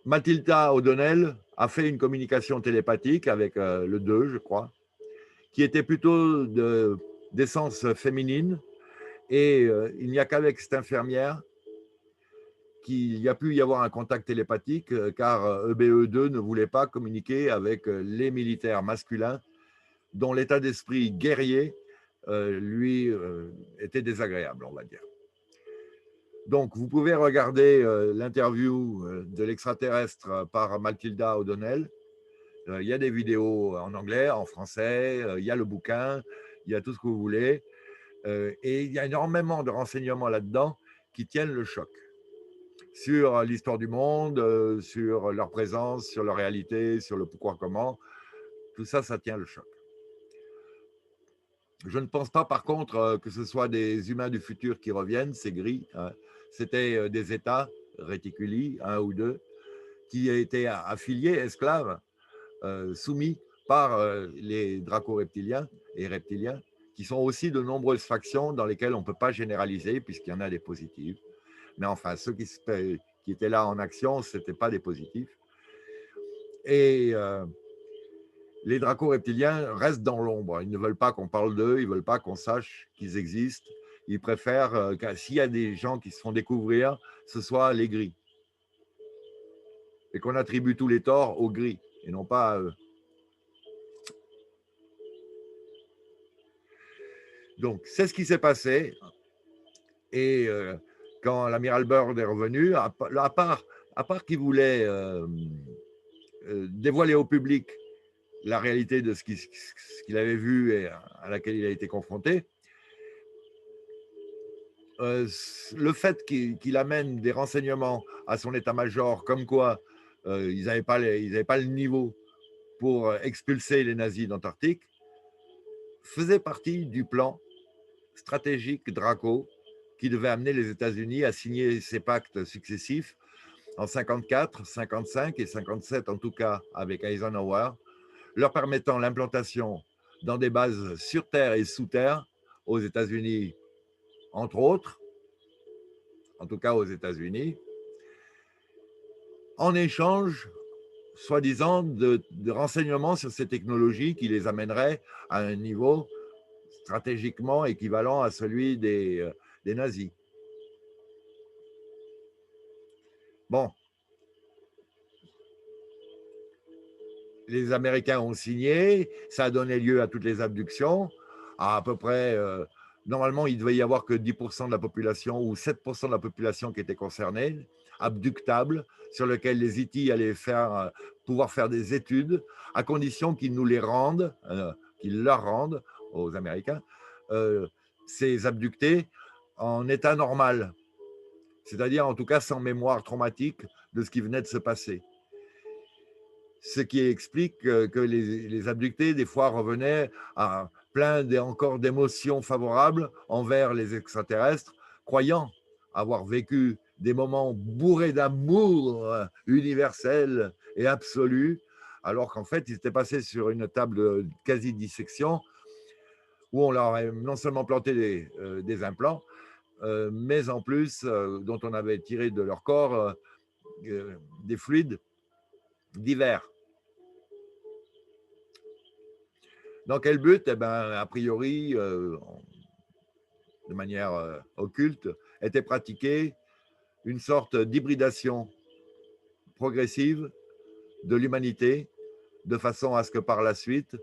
[SPEAKER 1] Matilda O'Donnell a fait une communication télépathique avec le 2, je crois, qui était plutôt d'essence féminine, et il n'y a qu'avec cette infirmière qu'il y a pu y avoir un contact télépathique, car EBE2 ne voulait pas communiquer avec les militaires masculins dont l'état d'esprit guerrier lui était désagréable, on va dire. Donc, vous pouvez regarder l'interview de l'extraterrestre par Matilda O'Donnell. Il y a des vidéos en anglais, en français, il y a le bouquin, il y a tout ce que vous voulez. Et il y a énormément de renseignements là-dedans qui tiennent le choc sur l'histoire du monde, sur leur présence, sur leur réalité, sur le pourquoi, comment. Tout ça, ça tient le choc. Je ne pense pas, par contre, que ce soit des humains du futur qui reviennent, c'est gris. Hein. C'était des États, réticuli, un ou deux, qui étaient affiliés, esclaves, soumis par les draco-reptiliens et reptiliens, qui sont aussi de nombreuses factions dans lesquelles on ne peut pas généraliser, puisqu'il y en a des positifs. Mais enfin, ceux qui étaient là en action, ce n'étaient pas des positifs. Et les draco-reptiliens restent dans l'ombre. Ils ne veulent pas qu'on parle d'eux, ils ne veulent pas qu'on sache qu'ils existent. Ils préfèrent, s'il y a des gens qui se font découvrir, ce soit les gris. Et qu'on attribue tous les torts aux gris, et non pas à eux. Donc, c'est ce qui s'est passé. Et quand l'amiral Byrd est revenu, à part qu'il voulait dévoiler au public la réalité de ce qu'il avait vu et à laquelle il a été confronté, le fait qu'il amène des renseignements à son état-major comme quoi ils n'avaient pas le niveau pour expulser les nazis d'Antarctique, faisait partie du plan stratégique Draco qui devait amener les États-Unis à signer ces pactes successifs en 54, 55 et 57, en tout cas avec Eisenhower, leur permettant l'implantation dans des bases sur terre et sous terre aux États-Unis, entre autres, en tout cas aux États-Unis, en échange, soi-disant, de renseignements sur ces technologies qui les amèneraient à un niveau stratégiquement équivalent à celui des nazis. Bon, les Américains ont signé, ça a donné lieu à toutes les abductions, à peu près, normalement, il devait y avoir que 10% de la population ou 7% de la population qui était concernée, abductable, sur lequel les Houthis allaient pouvoir faire des études, à condition qu'ils nous les rendent, qu'ils leur rendent aux Américains, ces abductés en état normal, c'est-à-dire en tout cas sans mémoire traumatique de ce qui venait de se passer. Ce qui explique que les abductés, des fois, revenaient plein encore d'émotions favorables envers les extraterrestres, croyant avoir vécu des moments bourrés d'amour universel et absolu, alors qu'en fait, ils étaient passés sur une table de quasi-dissection où on leur a non seulement planté des implants, mais en plus, dont on avait tiré de leur corps des fluides divers. Dans quel but? Eh ben, a priori, de manière occulte, était pratiquée une sorte d'hybridation progressive de l'humanité, de façon à ce que par la suite,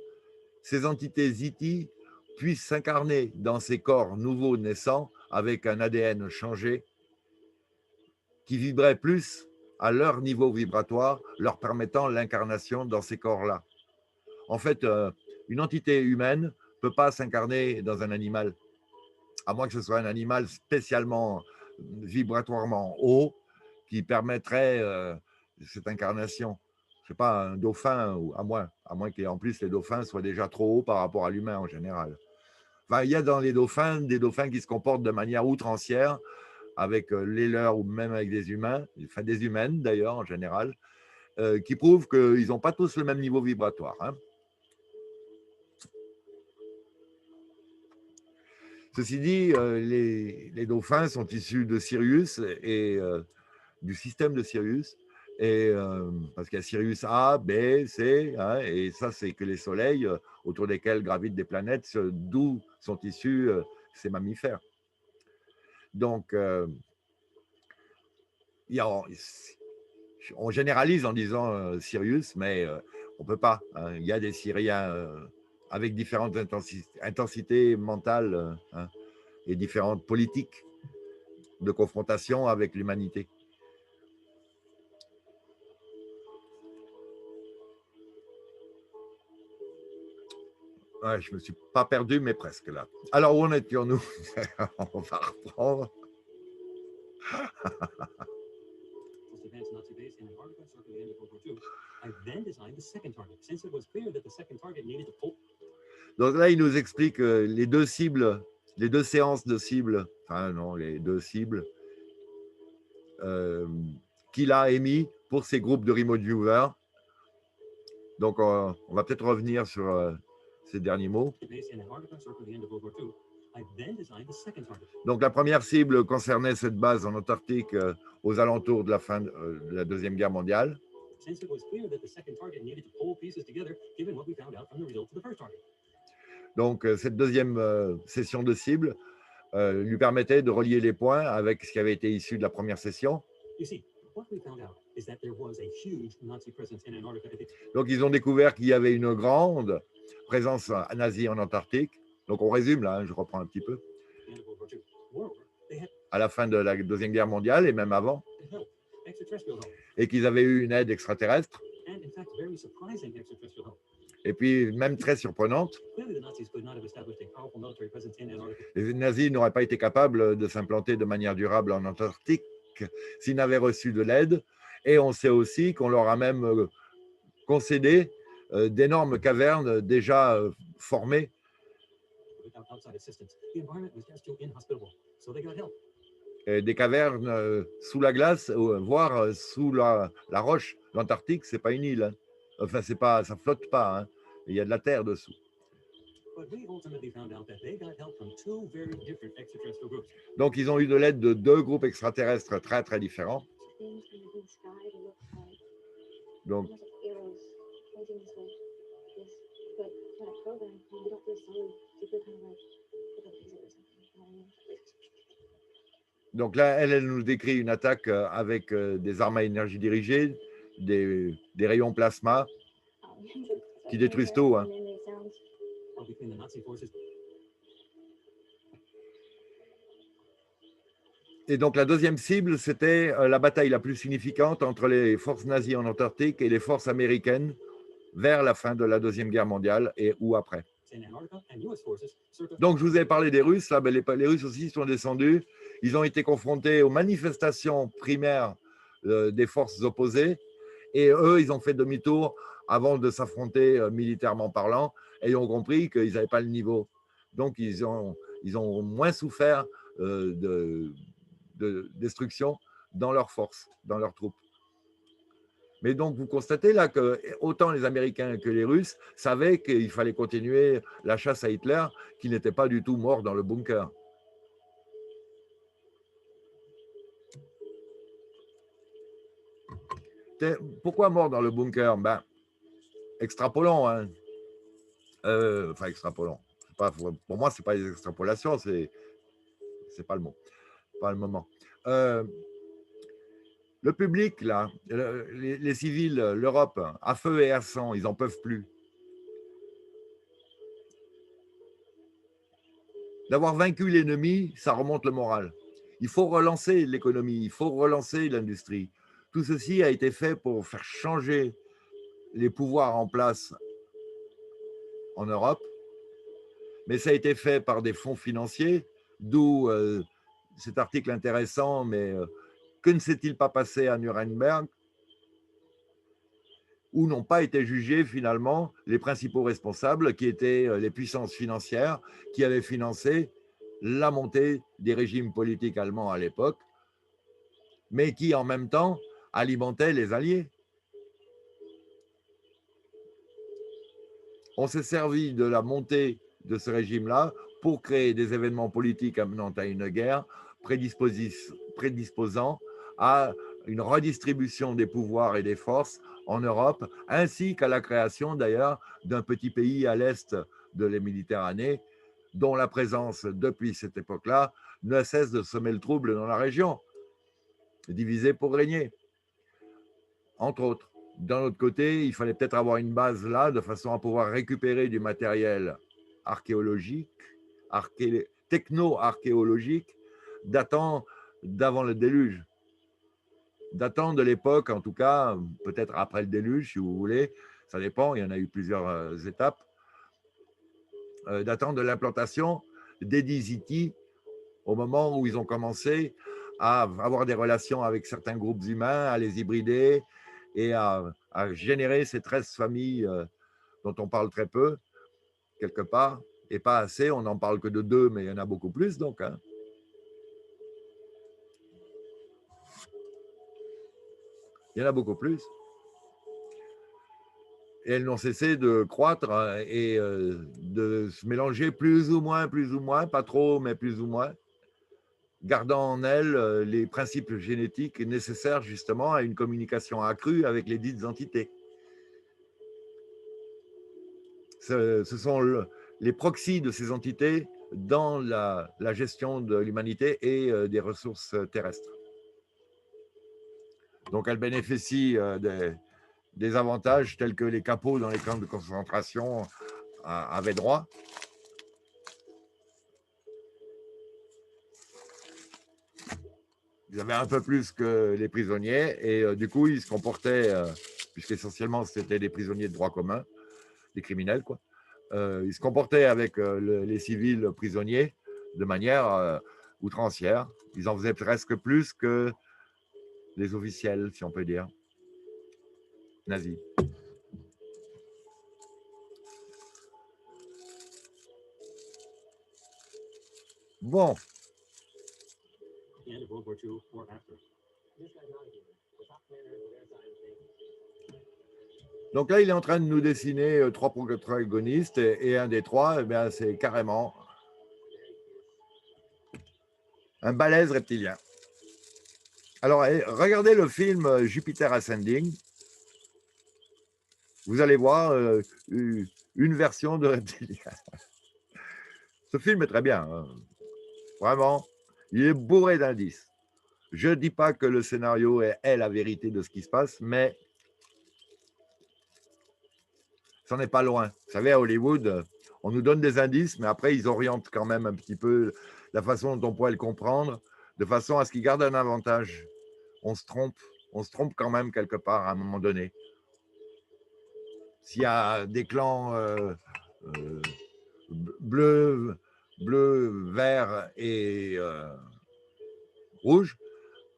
[SPEAKER 1] ces entités ZT puissent s'incarner dans ces corps nouveaux naissants avec un ADN changé qui vibrait plus à leur niveau vibratoire, leur permettant l'incarnation dans ces corps-là. En fait, une entité humaine ne peut pas s'incarner dans un animal, à moins que ce soit un animal spécialement vibratoirement haut qui permettrait cette incarnation. Je ne sais pas, un dauphin, ou à moins qu'en plus les dauphins soient déjà trop hauts par rapport à l'humain en général. Enfin, il y a dans les dauphins des dauphins qui se comportent de manière outrancière avec les leurs ou même avec des humains, enfin des humaines d'ailleurs en général, qui prouvent qu'ils n'ont pas tous le même niveau vibratoire. Hein. Ceci dit, les dauphins sont issus de Sirius et du système de Sirius, et parce qu'il y a Sirius A, B, C, hein, et ça c'est que les soleils autour desquels gravitent des planètes, d'où sont issus ces mammifères. Donc, on généralise en disant Sirius, mais on ne peut pas. Hein. Il y a des Syriens avec différentes intensités mentales hein, et différentes politiques de confrontation avec l'humanité. Ouais, je ne me suis pas perdu, mais presque là. Alors, où en étions-nous? On va reprendre. Donc là, il nous explique les deux cibles, les deux séances de cibles, enfin non, les deux cibles qu'il a émis pour ces groupes de remote viewers. Donc, on va peut-être revenir sur ces derniers mots. Donc, la première cible concernait cette base en Antarctique aux alentours de la fin de la Deuxième Guerre mondiale. Donc, cette deuxième session de cible lui permettait de relier les points avec ce qui avait été issu de la première session. Donc, ils ont découvert qu'il y avait une grande présence nazie en Antarctique. Donc, on résume là, hein, je reprends un petit peu. À la fin de la Deuxième Guerre mondiale et même avant. Et qu'ils avaient eu une aide extraterrestre. Et puis, même très surprenante, les nazis n'auraient pas été capables de s'implanter de manière durable en Antarctique s'ils n'avaient reçu de l'aide. Et on sait aussi qu'on leur a même concédé d'énormes cavernes déjà formées. Et des cavernes sous la glace, voire sous la roche. L'Antarctique, ce n'est pas une île. Hein. Enfin, ça ne flotte pas. Hein. Il y a de la terre dessous. Donc, ils ont eu de l'aide de deux groupes extraterrestres très, très différents. Donc, là, elle nous décrit une attaque avec des armes à énergie dirigée, des rayons plasma qui détruisent tout. Hein. Et donc, la deuxième cible, c'était la bataille la plus significante entre les forces nazies en Antarctique et les forces américaines vers la fin de la Deuxième Guerre mondiale et ou après. Donc, je vous ai parlé des Russes. Là, ben, les Russes aussi sont descendus. Ils ont été confrontés aux manifestations primaires des forces opposées. Et eux, ils ont fait demi-tour avant de s'affronter militairement parlant. Et ils ont compris qu'ils n'avaient pas le niveau. Donc, ils ont moins souffert de destruction dans leurs forces, dans leurs troupes. Mais donc, vous constatez là que autant les Américains que les Russes savaient qu'il fallait continuer la chasse à Hitler, qui n'était pas du tout mort dans le bunker. Pourquoi mort dans le bunker? Ben, extrapolons. Hein. Enfin, extrapolons. Pas, pour moi, ce n'est pas des extrapolations, c'est pas le mot, pas le moment. Le public, là, les civils, l'Europe, à feu et à sang, ils n'en peuvent plus. D'avoir vaincu l'ennemi, ça remonte le moral. Il faut relancer l'économie, il faut relancer l'industrie. Tout ceci a été fait pour faire changer les pouvoirs en place en Europe, mais ça a été fait par des fonds financiers, d'où cet article intéressant, mais que ne s'est-il pas passé à Nuremberg, où n'ont pas été jugés finalement les principaux responsables, qui étaient les puissances financières, qui avaient financé la montée des régimes politiques allemands à l'époque, mais qui en même temps alimentaient les alliés. On s'est servi de la montée de ce régime-là pour créer des événements politiques amenant à une guerre, prédisposant à une redistribution des pouvoirs et des forces en Europe, ainsi qu'à la création d'ailleurs d'un petit pays à l'est de la Méditerranée, dont la présence depuis cette époque-là ne cesse de semer le trouble dans la région, divisé pour régner, entre autres. D'un autre côté, il fallait peut-être avoir une base là, de façon à pouvoir récupérer du matériel archéologique, techno-archéologique, datant d'avant le déluge, datant de l'époque, en tout cas, peut-être après le déluge, si vous voulez, ça dépend, il y en a eu plusieurs étapes, datant de l'implantation des Diziti au moment où ils ont commencé à avoir des relations avec certains groupes humains, à les hybrider et à générer ces 13 familles dont on parle très peu, quelque part, et pas assez, on n'en parle que de 2, mais il y en a beaucoup plus, donc. Hein. Il y en a beaucoup plus. Et elles n'ont cessé de croître et de se mélanger plus ou moins, pas trop, mais plus ou moins, gardant en elles les principes génétiques nécessaires justement à une communication accrue avec les dites entités. Ce sont les proxys de ces entités dans la gestion de l'humanité et des ressources terrestres. Donc elles bénéficient des avantages tels que les capots dans les camps de concentration avaient droit. Ils avaient un peu plus que les prisonniers et du coup, ils se comportaient, puisqu'essentiellement c'était des prisonniers de droit commun, des criminels, quoi. Ils se comportaient avec les civils prisonniers de manière outrancière. Ils en faisaient presque plus que les officiels, si on peut dire, nazis. Bon. Donc là, il est en train de nous dessiner 3 protagonistes et un des 3, eh c'est carrément un balèze reptilien. Alors, regardez le film Jupiter Ascending. Vous allez voir une version de reptilien. Ce film est très bien. Hein. Vraiment, il est bourré d'indices. Je ne dis pas que le scénario est la vérité de ce qui se passe, mais ça n'est pas loin. Vous savez, à Hollywood, on nous donne des indices, mais après, ils orientent quand même un petit peu la façon dont on pourrait le comprendre, de façon à ce qu'ils gardent un avantage. On se trompe quand même quelque part à un moment donné. S'il y a des clans bleus, verts et rouges,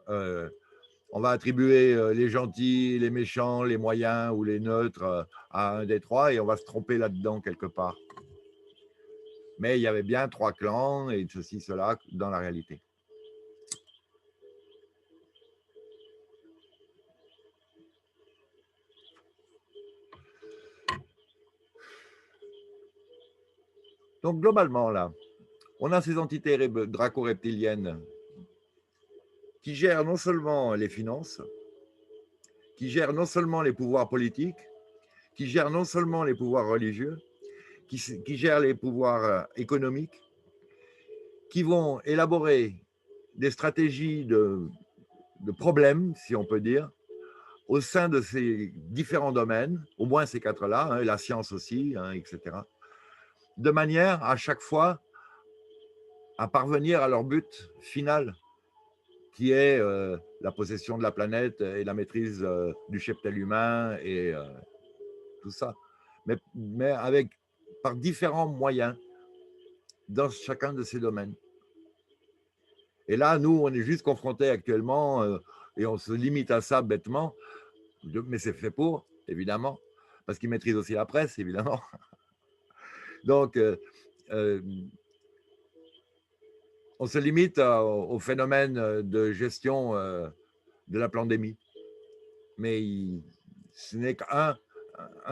[SPEAKER 1] on va attribuer les gentils, les méchants, les moyens ou les neutres à un des 3 et on va se tromper là-dedans quelque part. Mais il y avait bien 3 clans et ceci, cela dans la réalité. Donc globalement, là, on a ces entités draco-reptiliennes qui gèrent non seulement les finances, qui gèrent non seulement les pouvoirs politiques, qui gèrent non seulement les pouvoirs religieux, qui gèrent les pouvoirs économiques, qui vont élaborer des stratégies de problèmes, si on peut dire, au sein de ces différents domaines, au moins ces quatre-là, hein, et la science aussi, hein, etc., de manière à chaque fois à parvenir à leur but final, qui est la possession de la planète et la maîtrise du cheptel humain et tout ça, mais avec, par différents moyens dans chacun de ces domaines. Et là, nous, on est juste confrontés actuellement, et on se limite à ça bêtement, mais c'est fait pour, évidemment, parce qu'ils maîtrisent aussi la presse, évidemment. Donc, on se limite au phénomène de gestion de la pandémie. Mais ce n'est qu'un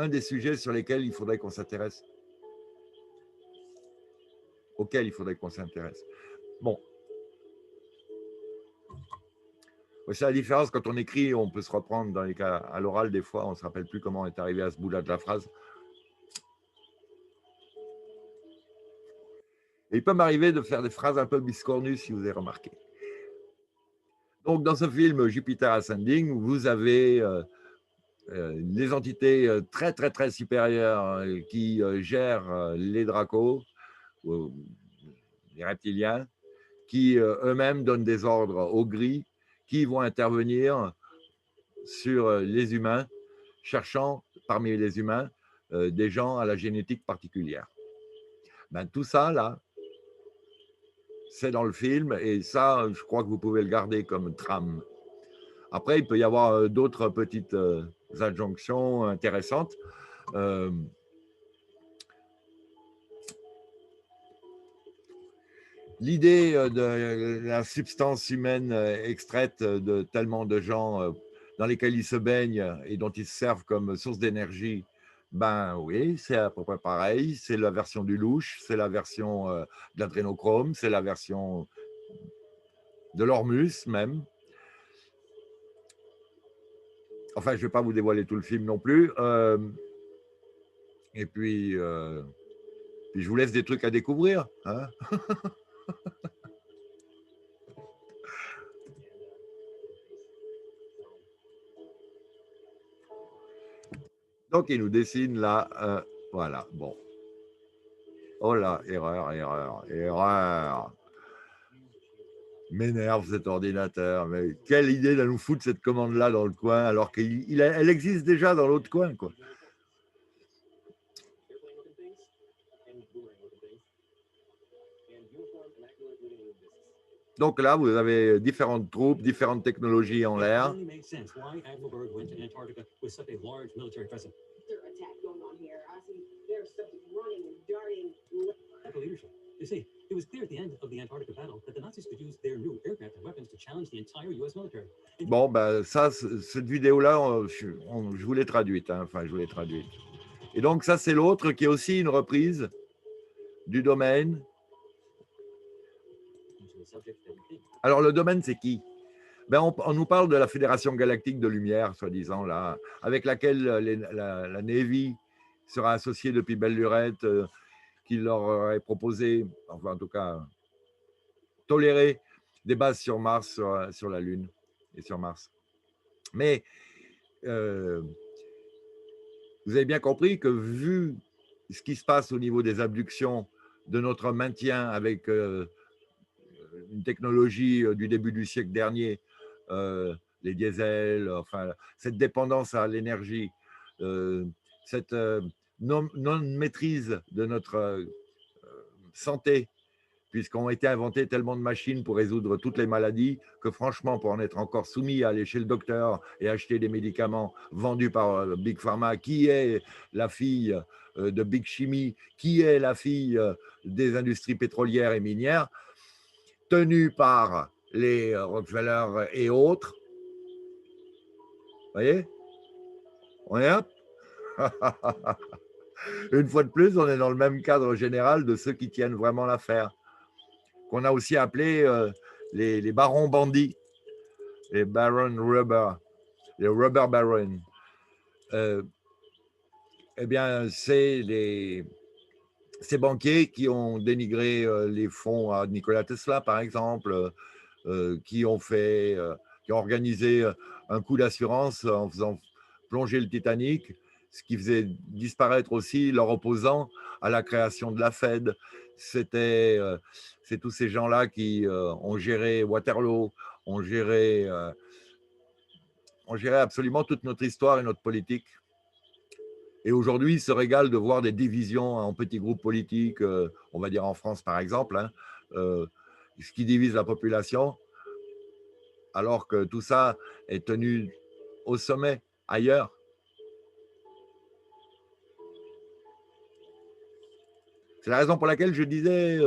[SPEAKER 1] des sujets sur lesquels il faudrait qu'on s'intéresse. Auquel il faudrait qu'on s'intéresse. Bon. C'est la différence, quand on écrit, on peut se reprendre dans les cas à l'oral, des fois, on ne se rappelle plus comment on est arrivé à ce bout-là de la phrase. Et il peut m'arriver de faire des phrases un peu biscornues, si vous avez remarqué. Donc, dans ce film Jupiter Ascending, vous avez des entités très, très, très supérieures qui gèrent les dracos, les reptiliens, qui eux-mêmes donnent des ordres aux gris, qui vont intervenir sur les humains, cherchant parmi les humains des gens à la génétique particulière. Ben, tout ça, là, c'est dans le film, et ça, je crois que vous pouvez le garder comme trame. Après, il peut y avoir d'autres petites adjonctions intéressantes. L'idée de la substance humaine extraite de tellement de gens dans lesquels ils se baignent et dont ils se servent comme source d'énergie, ben oui, c'est à peu près pareil. C'est la version du louche, c'est la version de l'adrénochrome, c'est la version de l'hormus même. Enfin, je ne vais pas vous dévoiler tout le film non plus. Et puis, je vous laisse des trucs à découvrir. Hein. Donc, il nous dessine là, voilà, bon. Oh là, erreur, erreur, erreur. M'énerve cet ordinateur. Mais quelle idée de nous foutre cette commande-là dans le coin, alors qu'elle existe déjà dans l'autre coin, quoi. Donc là, vous avez différentes troupes, différentes technologies en l'air.
[SPEAKER 2] You see, it was clear at the end of the Antarctica battle that the Nazis could use their new aircraft and weapons to challenge the entire US military.
[SPEAKER 1] Bon, ben ça, cette vidéo-là, je vous l'ai traduite. Hein, enfin, je vous l'ai traduite. Et donc, ça, c'est l'autre qui est aussi une reprise du domaine. Alors, le domaine, c'est qui? Ben, on nous parle de la Fédération Galactique de Lumière, soi-disant, là, avec laquelle la Navy sera associée depuis belle lurette, qui leur aurait proposé, enfin, en tout cas, toléré des bases sur Mars, sur la Lune et sur Mars. Mais vous avez bien compris que, vu ce qui se passe au niveau des abductions, de notre maintien avec une technologie du début du siècle dernier, les diesels, enfin, cette dépendance à l'énergie, cette non-maîtrise de notre santé, puisqu'ont été inventées tellement de machines pour résoudre toutes les maladies que, franchement, pour en être encore soumis à aller chez le docteur et acheter des médicaments vendus par Big Pharma, qui est la fille de Big Chimie, qui est la fille des industries pétrolières et minières, tenue par les Rockefeller et autres. Vous voyez? On est up. Une fois de plus, on est dans le même cadre général de ceux qui tiennent vraiment l'affaire, qu'on a aussi appelé les barons bandits, les baron rubber, les rubber barons. Eh bien, c'est ces banquiers qui ont dénigré les fonds à Nikola Tesla, par exemple, qui ont organisé un coup d'assurance en faisant plonger le Titanic, ce qui faisait disparaître aussi leur opposant à la création de la Fed. C'est tous ces gens-là qui ont géré Waterloo, ont géré, euh, ont géré absolument toute notre histoire et notre politique. Et aujourd'hui, ils se régalent de voir des divisions en petits groupes politiques, on va dire en France par exemple, hein, ce qui divise la population, alors que tout ça est tenu au sommet, ailleurs. C'est la raison pour laquelle je disais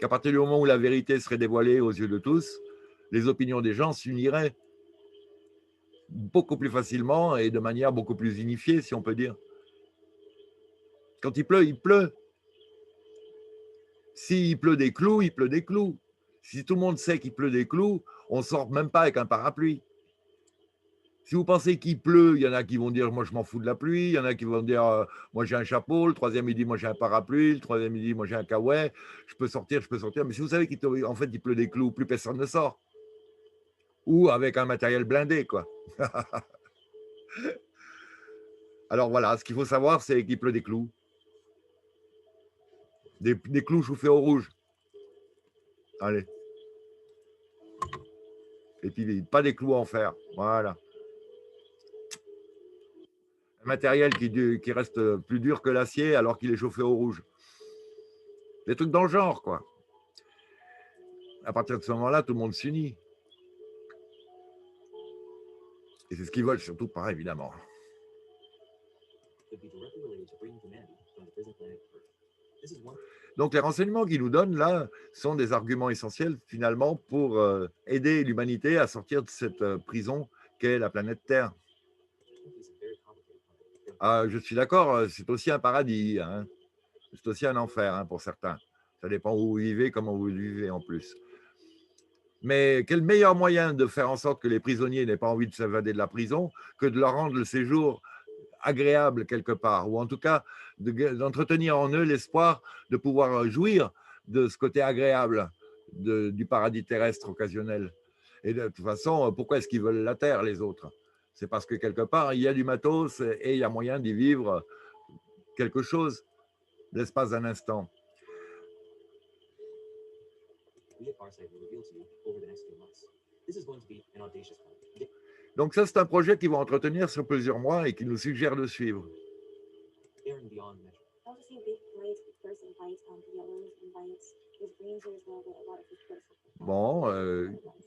[SPEAKER 1] qu'à partir du moment où la vérité serait dévoilée aux yeux de tous, les opinions des gens s'uniraient beaucoup plus facilement et de manière beaucoup plus unifiée, si on peut dire. Quand il pleut, il pleut. S'il pleut des clous, il pleut des clous. Si tout le monde sait qu'il pleut des clous, on ne sort même pas avec un parapluie. Si vous pensez qu'il pleut, il y en a qui vont dire moi je m'en fous de la pluie, il y en a qui vont dire moi j'ai un chapeau, le troisième il dit moi j'ai un parapluie, le troisième il dit moi j'ai un kawaii, je peux sortir. Mais si vous savez qu'en fait il pleut des clous, plus personne ne sort. Ou avec un matériel blindé, quoi. Alors voilà, ce qu'il faut savoir, c'est qu'il pleut des clous. Des clous chauffés au rouge. Allez. Et puis pas des clous en fer. Voilà. Un matériel qui reste plus dur que l'acier alors qu'il est chauffé au rouge. Des trucs dans le genre, quoi. À partir de ce moment-là, tout le monde s'unit. Et c'est ce qu'ils veulent surtout pas, évidemment. Donc les renseignements qu'ils nous donnent là sont des arguments essentiels finalement pour aider l'humanité à sortir de cette prison qu'est la planète Terre. Ah, je suis d'accord, c'est aussi un paradis, hein. C'est aussi un enfer hein, pour certains. Ça dépend où vous vivez, comment vous vivez en plus. Mais quel meilleur moyen de faire en sorte que les prisonniers n'aient pas envie de s'évader de la prison que de leur rendre le séjour agréable quelque part, ou en tout cas d'entretenir en eux l'espoir de pouvoir jouir de ce côté agréable du paradis terrestre occasionnel. Et de toute façon, pourquoi est-ce qu'ils veulent la Terre, les autres? C'est parce que quelque part, il y a du matos et il y a moyen d'y vivre quelque chose, l'espace d'un instant. Donc ça, c'est un projet qu'ils vont entretenir sur plusieurs mois et qu'ils nous suggèrent de suivre. Bon,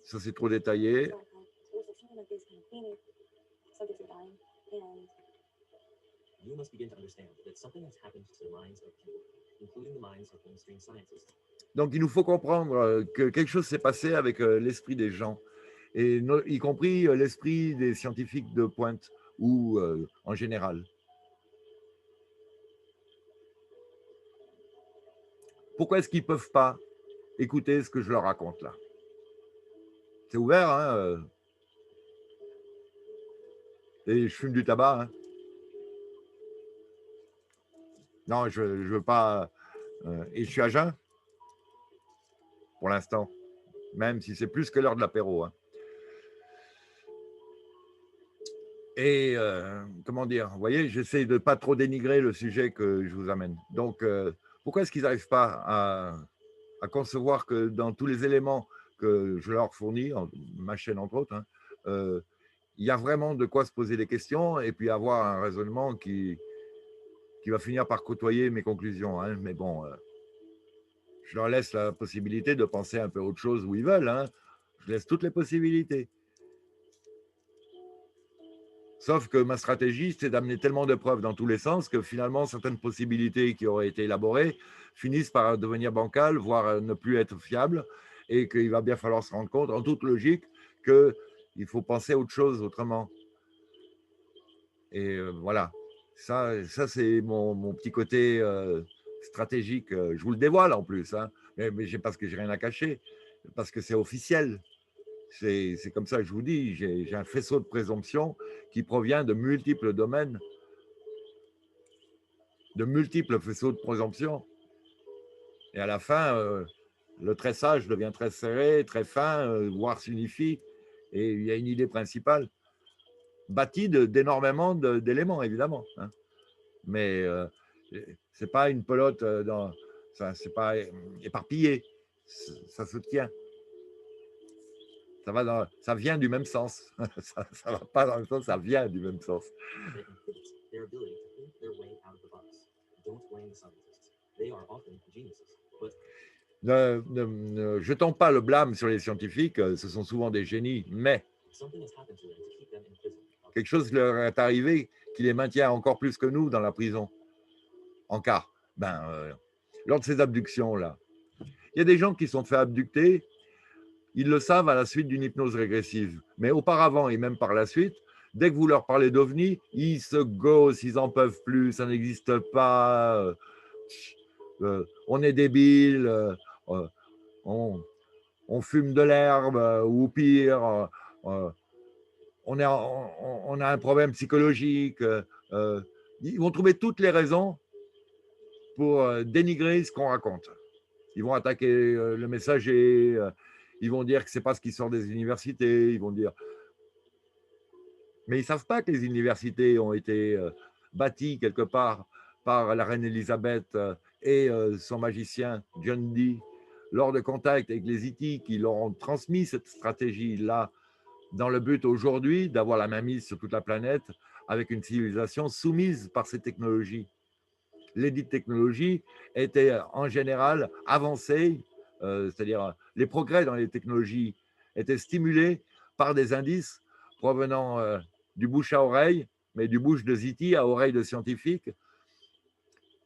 [SPEAKER 1] ça c'est trop détaillé. Donc il nous faut comprendre que quelque chose s'est passé avec l'esprit des gens, et y compris l'esprit des scientifiques de pointe ou en général. Pourquoi est-ce qu'ils ne peuvent pas écouter ce que je leur raconte là? C'est ouvert, hein, et je fume du tabac. Hein. Non, je ne veux pas. Et je suis à jeun pour l'instant, même si c'est plus que l'heure de l'apéro. Hein. Et comment dire, vous voyez, j'essaie de ne pas trop dénigrer le sujet que je vous amène. Donc, pourquoi est-ce qu'ils n'arrivent pas à concevoir que dans tous les éléments que je leur fournis, ma chaîne entre autres, hein, il y a vraiment de quoi se poser des questions et puis avoir un raisonnement qui va finir par côtoyer mes conclusions. Hein. Mais bon, je leur laisse la possibilité de penser un peu autre chose où ils veulent. Hein. Je laisse toutes les possibilités. Sauf que ma stratégie, c'est d'amener tellement de preuves dans tous les sens que finalement, certaines possibilités qui auraient été élaborées finissent par devenir bancales, voire ne plus être fiables, et qu'il va bien falloir se rendre compte, en toute logique, qu'il faut penser autre chose autrement. Et voilà, Ça c'est mon petit côté stratégique. Je vous le dévoile en plus, hein, mais parce que j'ai rien à cacher, parce que c'est officiel. C'est comme ça que je vous dis, j'ai un faisceau de présomption qui provient de multiples domaines, de multiples faisceaux de présomption. Et à la fin, le tressage devient très serré, très fin, voire s'unifie. Et il y a une idée principale, bâtie d'énormément d'éléments, évidemment, hein. Mais c'est pas une pelote ça, c'est pas éparpillé. Ça se tient. Ça vient du même sens. Ça va pas dans le sens, ça vient du même sens.
[SPEAKER 2] that inhibits their ability to think their way out of the box. Don't blame the scientists. They are often geniuses, but
[SPEAKER 1] Ne jetons pas le blâme sur les scientifiques, ce sont souvent des génies, mais
[SPEAKER 2] something has happened to them to keep them in prison.
[SPEAKER 1] quelque chose leur est arrivé qui les maintient encore plus que nous dans la prison. En quart. Lors de ces abductions-là, il y a des gens qui sont fait abducter, ils le savent à la suite d'une hypnose régressive. Mais auparavant et même par la suite, dès que vous leur parlez d'OVNI, ils se gaussent, ils n'en peuvent plus, ça n'existe pas, on est débile, on fume de l'herbe, ou pire, on a un problème psychologique. Ils vont trouver toutes les raisons pour dénigrer ce qu'on raconte. Ils vont attaquer le messager, ils vont dire que c'est pas ce qui sort des universités, ils vont dire. Mais ils ne savent pas que les universités ont été bâties quelque part par la reine Elisabeth et son magicien John Dee lors de contacts avec les Hitites qui leur ont transmis cette stratégie-là dans le but aujourd'hui d'avoir la mainmise sur toute la planète avec une civilisation soumise par ces technologies. Les dites technologies étaient en général avancées, c'est-à-dire les progrès dans les technologies étaient stimulés par des indices provenant du bouche à oreille, mais du bouche de Ziti à oreille de scientifiques.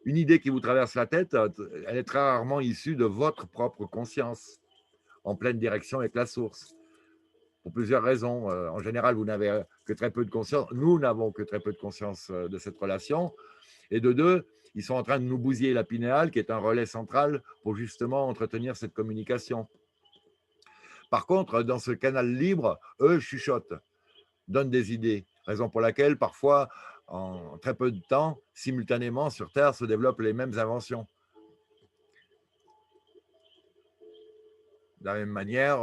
[SPEAKER 1] Une idée qui vous traverse la tête, elle est très rarement issue de votre propre conscience, en pleine direction avec la source. Pour plusieurs raisons. En général, vous n'avez que très peu de conscience. Nous n'avons que très peu de conscience de cette relation. Et de deux, ils sont en train de nous bousiller la pinéale, qui est un relais central pour justement entretenir cette communication. Par contre, dans ce canal libre, eux chuchotent, donnent des idées. Raison pour laquelle, parfois, en très peu de temps, simultanément, sur Terre, se développent les mêmes inventions. De la même manière,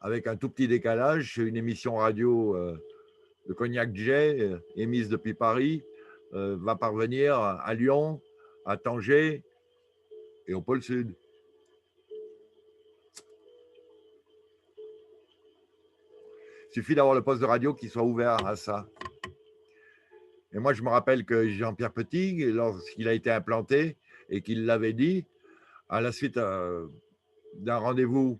[SPEAKER 1] avec un tout petit décalage, une émission radio de Cognac J, émise depuis Paris, va parvenir à Lyon, à Tanger et au pôle Sud. Il suffit d'avoir le poste de radio qui soit ouvert à ça. Et moi, je me rappelle que Jean-Pierre Petit, lorsqu'il a été implanté et qu'il l'avait dit, à la suite d'un rendez-vous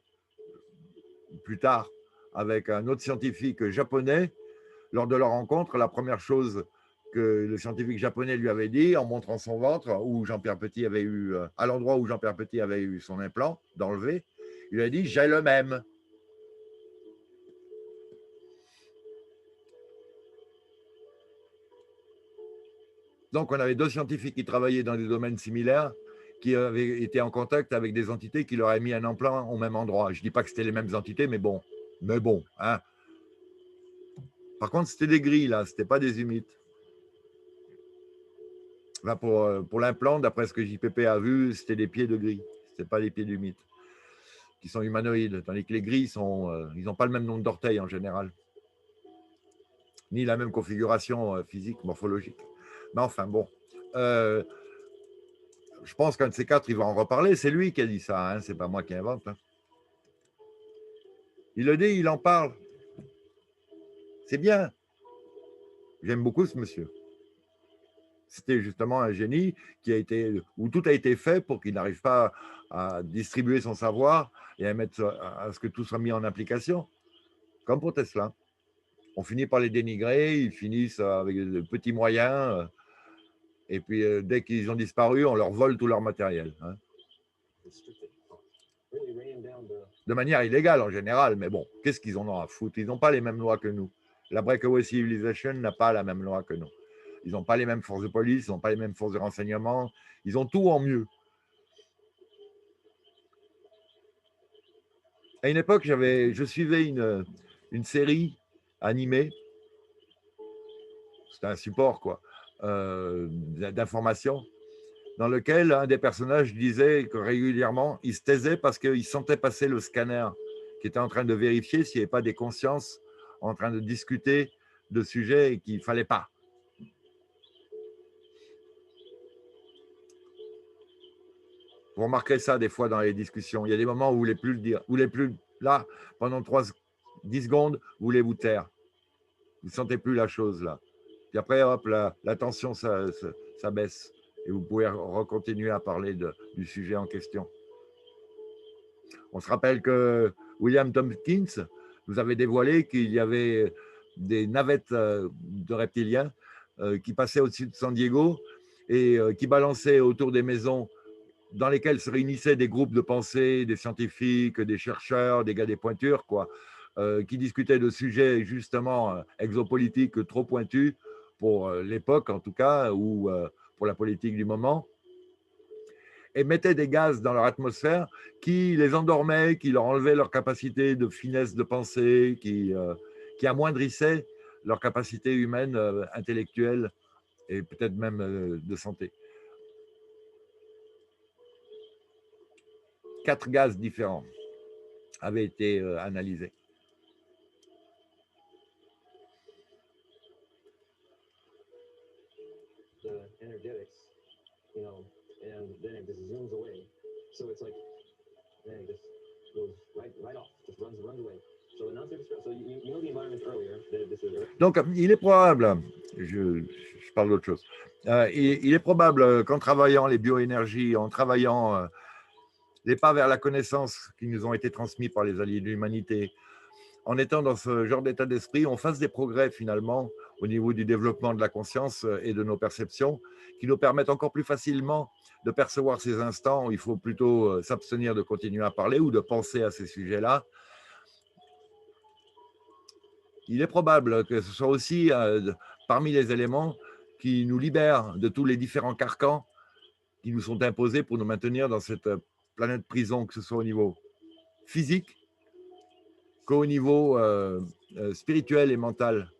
[SPEAKER 1] plus tard avec un autre scientifique japonais, lors de leur rencontre, la première chose que le scientifique japonais lui avait dit, en montrant son ventre, où Jean-Pierre Petit avait eu, à l'endroit où Jean-Pierre Petit avait eu son implant d'enlever, il lui a dit « j'ai le même ». Donc, on avait deux scientifiques qui travaillaient dans des domaines similaires, qui avaient été en contact avec des entités qui leur avaient mis un implant au même endroit. Je ne dis pas que c'était les mêmes entités, mais bon. Hein. Par contre, c'était des grilles, là, ce n'était pas des humides. Là, pour l'implant, d'après ce que JPP a vu, c'était des pieds de gris. Ce n'était pas des pieds d'humides, qui sont humanoïdes, tandis que les grilles, ils n'ont pas le même nombre d'orteils en général, ni la même configuration physique, morphologique. Mais enfin, bon. Je pense qu'un de ces quatre, il va en reparler. C'est lui qui a dit ça, hein, c'est pas moi qui invente. Hein. Il le dit, il en parle. C'est bien. J'aime beaucoup ce monsieur. C'était justement un génie où tout a été fait pour qu'il n'arrive pas à distribuer son savoir et à ce que tout soit mis en application. Comme pour Tesla. On finit par les dénigrer, ils finissent avec de petits moyens. Et puis, dès qu'ils ont disparu, on leur vole tout leur matériel. Hein. De manière illégale en général, mais bon, qu'est-ce qu'ils en ont à foutre? Ils n'ont pas les mêmes lois que nous. La Breakaway Civilization n'a pas la même loi que nous. Ils n'ont pas les mêmes forces de police, ils n'ont pas les mêmes forces de renseignement. Ils ont tout en mieux. À une époque, je suivais une série animée. C'était un support, quoi, d'information, dans lequel un des personnages disait que régulièrement, il se taisait parce qu'il sentait passer le scanner qui était en train de vérifier s'il n'y avait pas des consciences en train de discuter de sujets et qu'il ne fallait pas. Vous remarquez ça des fois dans les discussions. Il y a des moments où vous ne voulez plus le dire. Vous ne voulez plus, là, pendant 10 secondes, vous voulez vous taire. Vous ne sentez plus la chose, là. Puis après, hop, la tension, ça baisse. Et vous pouvez recontinuer à parler du sujet en question. On se rappelle que William Tompkins nous avait dévoilé qu'il y avait des navettes de reptiliens qui passaient au-dessus de San Diego et qui balançaient autour des maisons dans lesquelles se réunissaient des groupes de pensée, des scientifiques, des chercheurs, des gars des pointures, quoi, qui discutaient de sujets justement exopolitiques trop pointus pour l'époque en tout cas, ou pour la politique du moment, et mettaient des gaz dans leur atmosphère qui les endormaient, qui leur enlevaient leur capacité de finesse de pensée, qui amoindrissaient leur capacité humaine, intellectuelle et peut-être même de santé. 4 gaz différents avaient été analysés.
[SPEAKER 2] The energetics, you know, and then it just zooms away. So it's like, then it just goes right off, just runs away. So now so you know the environment earlier. This is
[SPEAKER 1] Donc, il est probable, je parle d'autre chose, il est probable qu'en travaillant les bioénergies, en travaillant les pas vers la connaissance qui nous ont été transmis par les alliés de l'humanité, en étant dans ce genre d'état d'esprit, on fasse des progrès finalement au niveau du développement de la conscience et de nos perceptions, qui nous permettent encore plus facilement de percevoir ces instants où il faut plutôt s'abstenir de continuer à parler ou de penser à ces sujets-là. Il est probable que ce soit aussi parmi les éléments qui nous libèrent de tous les différents carcans qui nous sont imposés pour nous maintenir dans cette planète prison, que ce soit au niveau physique qu'au niveau spirituel et mental.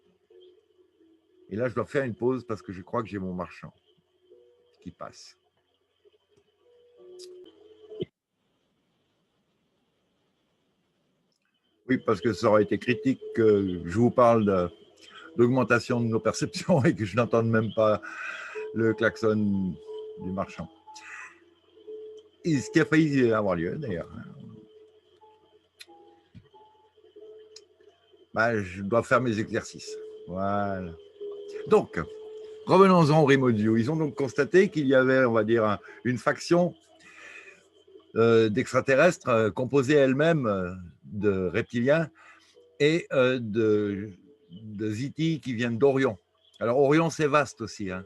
[SPEAKER 1] Et là, je dois faire une pause parce que je crois que j'ai mon marchand qui passe. Oui, parce que ça aurait été critique que je vous parle d'augmentation de nos perceptions et que je n'entende même pas le klaxon du marchand. Et ce qui a failli avoir lieu, d'ailleurs. Bah, je dois faire mes exercices. Voilà. Donc, revenons-en au Rim Audio. Ils ont donc constaté qu'il y avait, on va dire, une faction d'extraterrestres composée elle-même de reptiliens et de Ziti qui viennent d'Orion. Alors, Orion, c'est vaste aussi. Hein.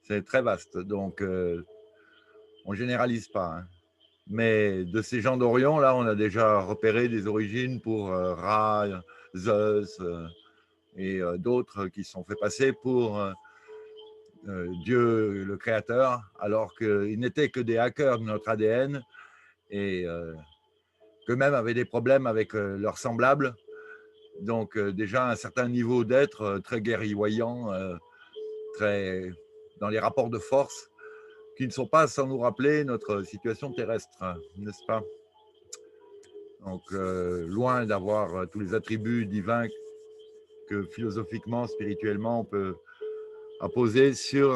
[SPEAKER 1] C'est très vaste. Donc, on ne généralise pas. Hein. Mais de ces gens d'Orion, là, on a déjà repéré des origines pour Ra, Zeus et d'autres qui sont fait passer pour Dieu le Créateur, alors qu'ils n'étaient que des hackers de notre ADN et qu'eux-mêmes avaient des problèmes avec leurs semblables. Donc déjà un certain niveau d'être très guerrier-voyant, très dans les rapports de force, qui ne sont pas sans nous rappeler notre situation terrestre, n'est-ce pas? Donc loin d'avoir tous les attributs divins que philosophiquement, spirituellement, on peut apposer sur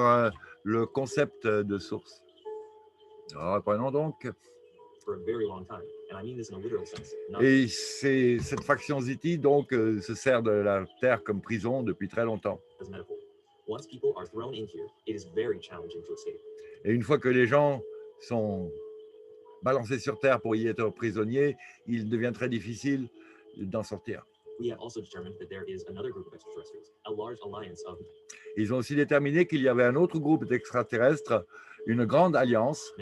[SPEAKER 1] le concept de source. Alors, reprenons donc. Et cette faction Ziti donc se sert de la Terre comme prison depuis très longtemps. Et une fois que les gens sont balancés sur Terre pour y être prisonniers, il devient très difficile d'en sortir. Ils ont aussi déterminé qu'il y avait un autre groupe d'extraterrestres, une grande alliance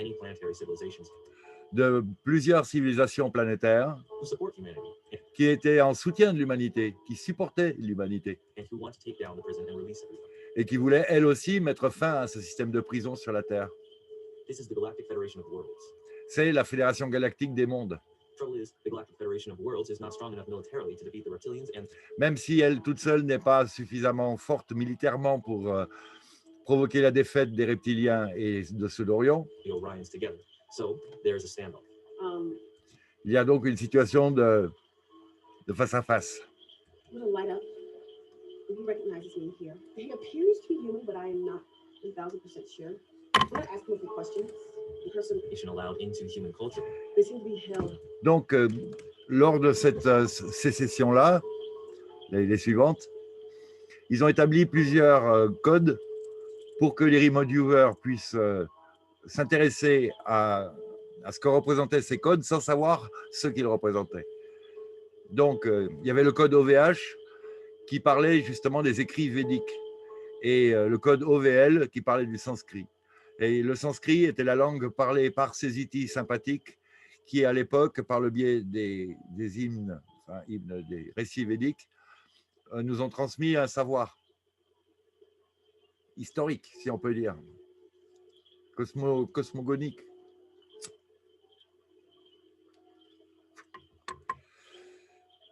[SPEAKER 1] de plusieurs civilisations planétaires qui étaient en soutien de l'humanité, qui supportaient l'humanité et qui voulait, elle aussi, mettre fin à ce système de prison sur la Terre.
[SPEAKER 2] This is the Galactic Federation of Worlds.
[SPEAKER 1] C'est la Fédération galactique des mondes.
[SPEAKER 2] Trouble is, the Galactic Federation of Worlds is not strong enough militarily to defeat the reptilians and
[SPEAKER 1] Même si elle, toute seule, n'est pas suffisamment forte militairement pour provoquer la défaite des reptiliens et de ceux d'Orion,
[SPEAKER 2] the Orions together. So there's a standoff.
[SPEAKER 1] il y a donc une situation de face à face.
[SPEAKER 3] Little light up. If he recognizes me here. He appears to be human, but I am not 1000% sure. I'm not asking a few questions. The person,
[SPEAKER 2] Allowed into human culture.
[SPEAKER 3] they seem to be held.
[SPEAKER 1] Donc, lors de ces sessions-là, les suivantes, ils ont établi plusieurs codes pour que les remote viewers puissent s'intéresser à ce que représentaient ces codes sans savoir ce qu'ils représentaient. Donc, il y avait le code OVH qui parlait justement des écrits védiques et le code OVL qui parlait du sanskrit. Et le sanskrit était la langue parlée par ces itis sympathiques qui, à l'époque, par le biais des hymnes, des récits védiques, nous ont transmis un savoir historique, si on peut dire, cosmogonique.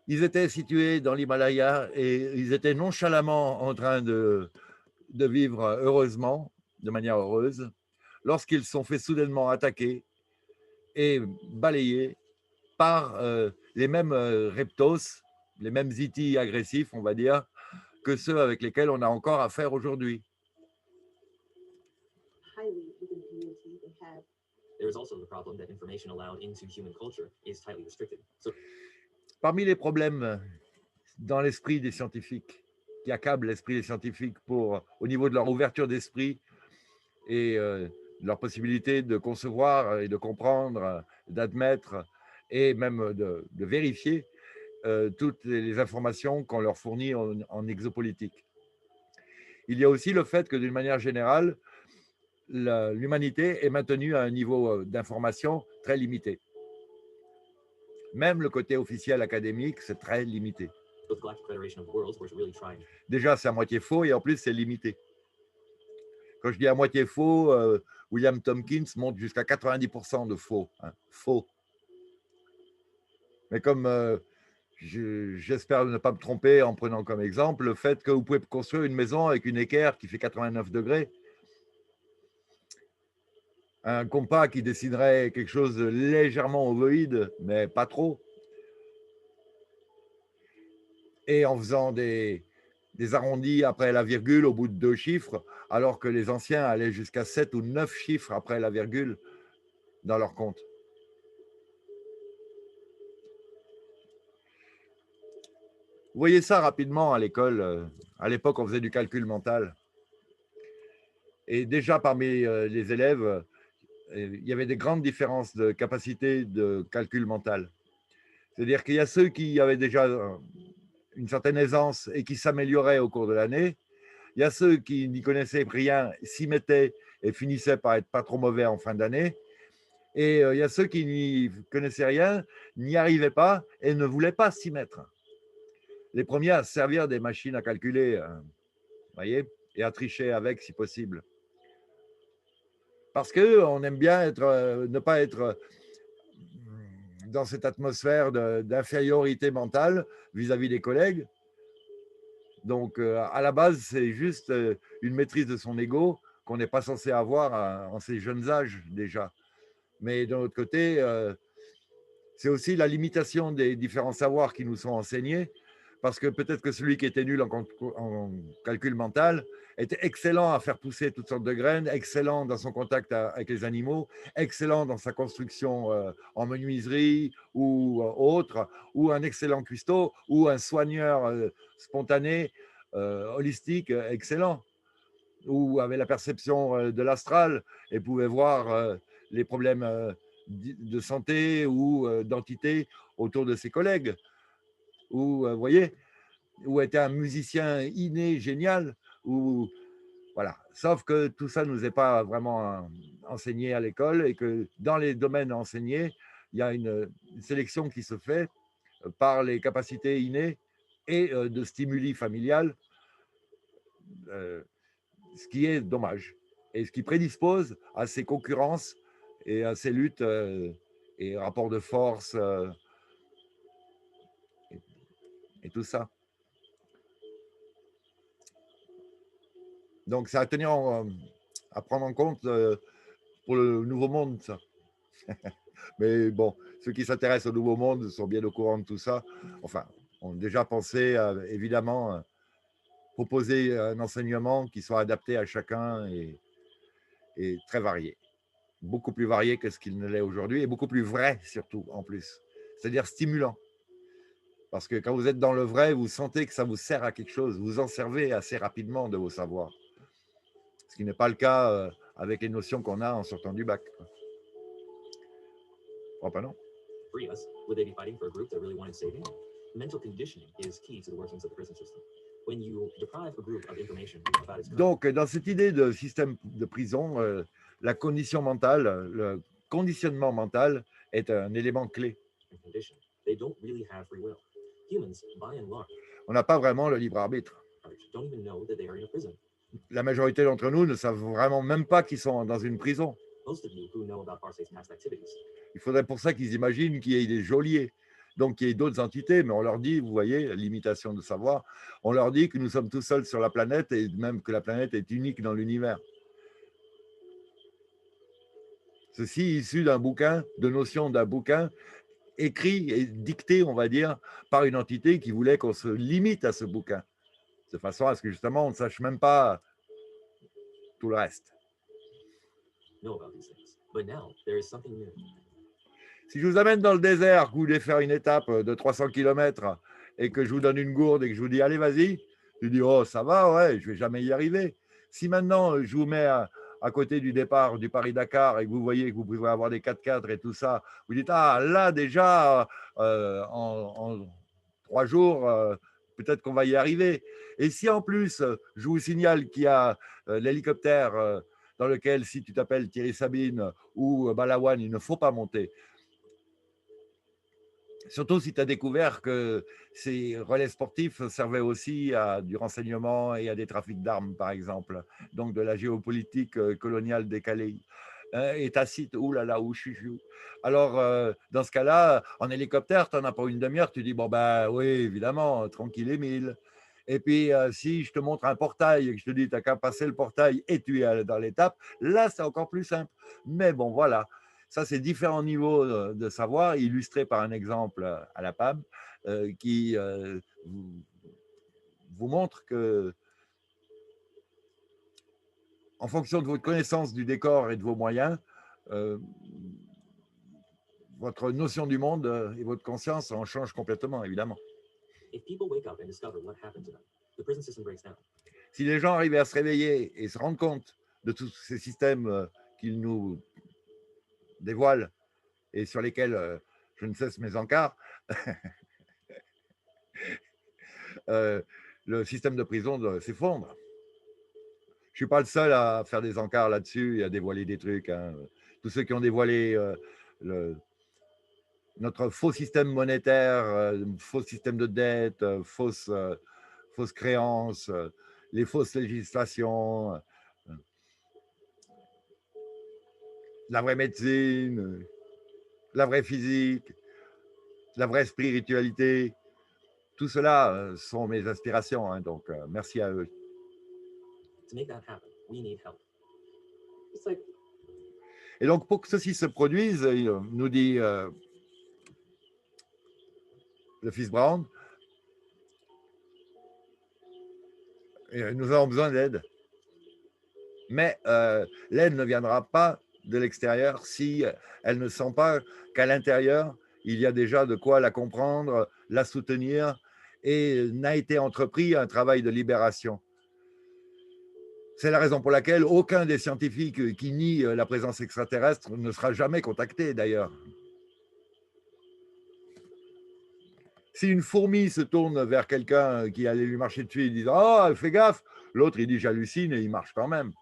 [SPEAKER 1] Ils étaient situés dans l'Himalaya et ils étaient nonchalamment en train de vivre heureusement, de manière heureuse, lorsqu'ils sont fait soudainement attaquer et balayés par les mêmes reptos, les mêmes itis agressifs, on va dire, que ceux avec lesquels on a encore affaire aujourd'hui.
[SPEAKER 3] Highly within the community they have.
[SPEAKER 2] There is also the problem that information allowed into human culture is tightly restricted. So
[SPEAKER 1] Parmi les problèmes dans l'esprit des scientifiques, qui accablent l'esprit des scientifiques au niveau de leur ouverture d'esprit et de leur possibilité de concevoir et de comprendre, d'admettre et même de vérifier toutes les informations qu'on leur fournit en exopolitique. Il y a aussi le fait que d'une manière générale, l'humanité est maintenue à un niveau d'information très limité. Même le côté officiel académique, c'est très limité.
[SPEAKER 2] the Galactic Federation of Worlds was really trying.
[SPEAKER 1] Déjà, c'est à moitié faux et en plus, c'est limité. Quand je dis à moitié faux, William Tompkins monte jusqu'à 90% de faux. Hein, faux. Mais comme j'espère ne pas me tromper en prenant comme exemple le fait que vous pouvez construire une maison avec une équerre qui fait 89 degrés, un compas qui dessinerait quelque chose de légèrement ovoïde, mais pas trop, et en faisant des arrondis après la virgule au bout de 2 chiffres, alors que les anciens allaient jusqu'à 7 ou 9 chiffres après la virgule dans leur compte. Vous voyez ça rapidement à l'école. À l'époque, on faisait du calcul mental. Et déjà, parmi les élèves, il y avait des grandes différences de capacité de calcul mental. C'est-à-dire qu'il y a ceux qui avaient déjà une certaine aisance et qui s'amélioraient au cours de l'année. Il y a ceux qui n'y connaissaient rien, s'y mettaient et finissaient par être pas trop mauvais en fin d'année. Et il y a ceux qui n'y connaissaient rien, n'y arrivaient pas et ne voulaient pas s'y mettre. Les premiers à se servir des machines à calculer, voyez, et à tricher avec si possible. Parce qu'on aime bien ne pas être dans cette atmosphère d'infériorité mentale vis-à-vis des collègues. Donc, à la base, c'est juste une maîtrise de son ego qu'on n'est pas censé avoir en ces jeunes âges déjà. Mais d'un autre côté, c'est aussi la limitation des différents savoirs qui nous sont enseignés, parce que peut-être que celui qui était nul en calcul mental était excellent à faire pousser toutes sortes de graines, excellent dans son contact avec les animaux, excellent dans sa construction en menuiserie ou autre, ou un excellent cuistot, ou un soigneur spontané, holistique, excellent, ou avait la perception de l'astral et pouvait voir les problèmes de santé ou d'entité autour de ses collègues. Ou, vous voyez, ou était un musicien inné, génial, ou voilà. Sauf que tout ça ne nous est pas vraiment enseigné à l'école et que dans les domaines enseignés, il y a une sélection qui se fait par les capacités innées et de stimuli familiales ce qui est dommage et ce qui prédispose à ces concurrences et à ces luttes et rapports de force et, et tout ça. Donc, c'est à tenir à prendre en compte pour le nouveau monde, ça. Mais bon, ceux qui s'intéressent au nouveau monde sont bien au courant de tout ça. Enfin, ont déjà pensé à, évidemment, proposer un enseignement qui soit adapté à chacun et très varié. Beaucoup plus varié que ce qu'il ne l'est aujourd'hui et beaucoup plus vrai, surtout, en plus. C'est-à-dire stimulant. Parce que quand vous êtes dans le vrai, vous sentez que ça vous sert à quelque chose. Vous en servez assez rapidement de vos savoirs. Ce qui n'est pas le cas avec les notions qu'on a en sortant du bac, quoi. Je crois pas, non?
[SPEAKER 2] Free us, would they be fighting for a group that really wanted saving? Mental conditioning is key to the workings of the prison system. When you deprive a group of information about its
[SPEAKER 1] Donc, dans cette idée de système de prison, la condition mentale, le conditionnement mental est un élément clé.
[SPEAKER 2] condition, they don't really have free will. Humans, by and large,
[SPEAKER 1] On n'a pas vraiment le libre arbitre.
[SPEAKER 2] don't even know that they are in a prison.
[SPEAKER 1] La majorité d'entre nous ne savent vraiment même pas qu'ils sont dans une prison.
[SPEAKER 2] Most of you who know about Farsight's past activities
[SPEAKER 1] Il faudrait pour ça qu'ils imaginent qu'il y ait des geôliers, donc qu'il y ait d'autres entités, mais on leur dit, vous voyez, l'imitation de savoir, on leur dit que nous sommes tout seuls sur la planète et même que la planète est unique dans l'univers. Ceci issu d'un bouquin, de notions d'un bouquin écrit et dicté, on va dire, par une entité qui voulait qu'on se limite à ce bouquin, de façon à ce que justement on ne sache même pas tout le reste.
[SPEAKER 2] know about these things. But now there is something new.
[SPEAKER 1] Si je vous amène dans le désert, que vous voulez faire une étape de 300 km et que je vous donne une gourde et que je vous dis, allez, vas-y, tu dis, oh, ça va, ouais, je ne vais jamais y arriver. Si maintenant, je vous mets à côté du départ du Paris-Dakar et que vous voyez que vous pouvez avoir des 4x4 et tout ça, vous dites, ah, là, déjà, en 3 jours, peut-être qu'on va y arriver. Et si en plus, je vous signale qu'il y a l'hélicoptère dans lequel, si tu t'appelles Thierry Sabine ou Balawan, il ne faut pas monter. Surtout si tu as découvert que ces relais sportifs servaient aussi à du renseignement et à des trafics d'armes, par exemple, donc de la géopolitique coloniale décalée. Et tacite, oulala, ouchouchou. Alors, dans ce cas-là, en hélicoptère, tu n'en as pas une demi-heure, tu dis, bon, ben oui, évidemment, tranquille Émile. Et puis, si je te montre un portail et que je te dis, tu n'as qu'à passer le portail et tu es dans l'étape, là, c'est encore plus simple. Mais bon, voilà. Ça, c'est différents niveaux de savoir, illustrés par un exemple à la PAB, qui vous montre que, en fonction de votre connaissance du décor et de vos moyens, votre notion du monde et votre conscience en changent complètement, évidemment.
[SPEAKER 2] If people wake up and discover what happened to them, the prison system breaks down.
[SPEAKER 1] Si les gens arrivaient à se réveiller et se rendre compte de tous ces systèmes qu'ils nous dévoilent et sur lesquels je ne cesse mes encarts, le système de prison s'effondre. Je ne suis pas le seul à faire des encarts là-dessus et à dévoiler des trucs, hein. Tous ceux qui ont dévoilé notre faux système monétaire, faux système de dette, fausses créances, les fausses législations, la vraie médecine, la vraie physique, la vraie spiritualité. Tout cela sont mes aspirations, hein, donc merci à eux.
[SPEAKER 2] To make that happen, we need help.
[SPEAKER 3] It's like,
[SPEAKER 1] Et donc, pour que ceci se produise, nous dit le fils Brown, nous avons besoin d'aide. Mais l'aide ne viendra pas de l'extérieur si elle ne sent pas qu'à l'intérieur, il y a déjà de quoi la comprendre, la soutenir, et n'a été entrepris un travail de libération. C'est la raison pour laquelle aucun des scientifiques qui nie la présence extraterrestre ne sera jamais contacté, d'ailleurs. Si une fourmi se tourne vers quelqu'un qui allait lui marcher dessus et dit « Oh, fais gaffe !» l'autre, il dit « J'hallucine » et il marche quand même.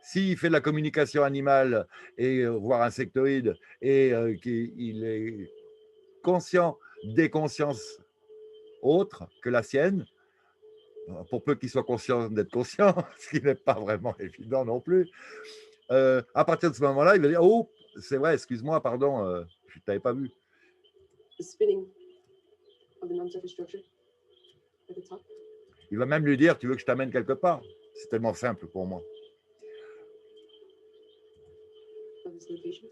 [SPEAKER 1] S'il fait de la communication animale, et voire insectoïde, et qu'il est conscient des consciences autres que la sienne, pour peu qu'il soit conscient d'être conscient, ce qui n'est pas vraiment évident non plus. À partir de ce moment-là, il va dire: «Oh, c'est vrai, excuse-moi, pardon, je ne t'avais pas vu».
[SPEAKER 3] The spinning of the non-surface structure at the top.
[SPEAKER 1] Il va même lui dire: «Tu veux que je t'amène quelque part?» C'est tellement simple pour moi.
[SPEAKER 3] Of this location.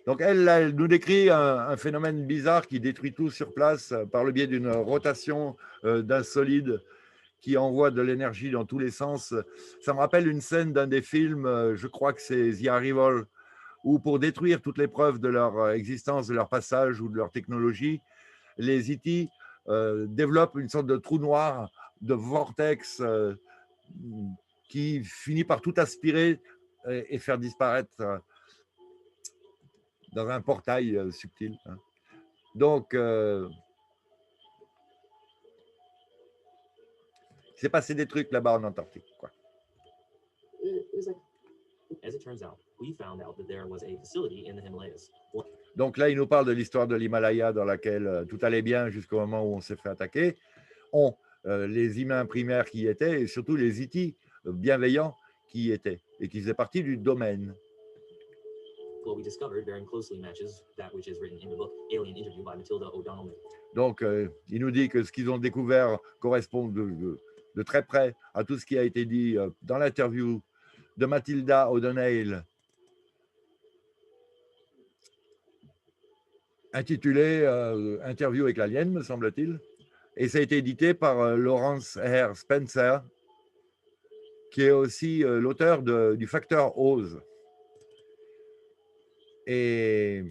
[SPEAKER 1] Donc elle, là, elle nous décrit un phénomène bizarre qui détruit tout sur place par le biais d'une rotation d'un solide qui envoie de l'énergie dans tous les sens. Ça me rappelle une scène d'un des films, je crois que c'est The Arrival, où pour détruire toutes les preuves de leur existence, de leur passage ou de leur technologie, les E.T. Développent une sorte de trou noir, de vortex qui finit par tout aspirer et faire disparaître dans un portail subtil. Hein. Donc, il s'est passé des trucs là-bas en Antarctique, quoi.
[SPEAKER 3] It was like
[SPEAKER 2] As it turns out, we found out that there was a facility in the Himalayas.
[SPEAKER 1] Donc là, il nous parle de l'histoire de l'Himalaya dans laquelle tout allait bien jusqu'au moment où on s'est fait attaquer. Les humains primaires qui y étaient et surtout les E.T. bienveillants qui y étaient et qui faisaient partie du domaine.
[SPEAKER 2] What we discovered very closely matches that which is written in the book Alien Interview by Matilda O'Donnell.
[SPEAKER 1] Donc, il nous dit que ce qu'ils ont découvert correspond de très près à tout ce qui a été dit dans l'interview de Matilda O'Donnell, intitulée Interview avec l'alien, me semble-t-il. Et ça a été édité par Lawrence R. Spencer, qui est aussi l'auteur du facteur Oz. Et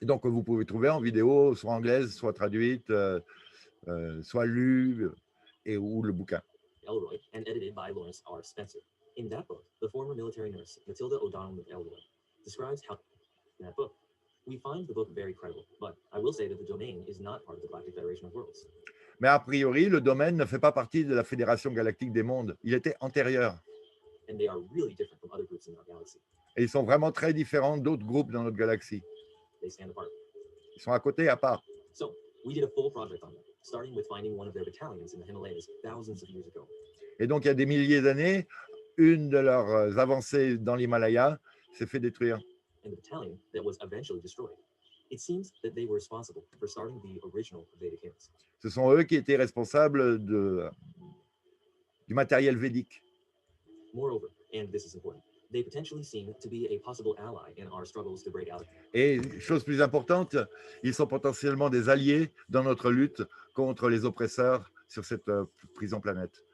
[SPEAKER 1] donc, vous pouvez trouver en vidéo, soit anglaise, soit traduite, soit lue, ou le bouquin.
[SPEAKER 2] Elroy and edited by Lawrence R. Spencer. In that book, the former military nurse Matilda O'Donnell Elroy describes how, in that book, we find the book very credible, but I will say that the domain is not part of the Galactic Federation of Worlds.
[SPEAKER 1] Mais a priori, le domaine ne fait pas partie de la Fédération galactique des mondes. Il était antérieur.
[SPEAKER 2] And they are really different from other groups in our galaxy.
[SPEAKER 1] Et ils sont vraiment très différents d'autres groupes dans notre galaxie.
[SPEAKER 2] They stand apart.
[SPEAKER 1] Ils sont à côté, à part.
[SPEAKER 2] So, we did a full project on them, starting with finding one of their battalions in the Himalayas thousands of years ago.
[SPEAKER 1] Et donc, il y a des milliers d'années, une de leurs avancées dans l'Himalaya s'est fait détruire.
[SPEAKER 2] And the battalion that was eventually destroyed. It seems that they were responsible for starting the original Vedic hymns.
[SPEAKER 1] Ce sont eux qui étaient responsables du matériel védique.
[SPEAKER 2] Moreover, and this is important, they potentially seem to be a possible ally in our struggles to break out.
[SPEAKER 1] Et chose plus importante, ils sont potentiellement des alliés dans notre lutte contre les oppresseurs sur cette prison planète.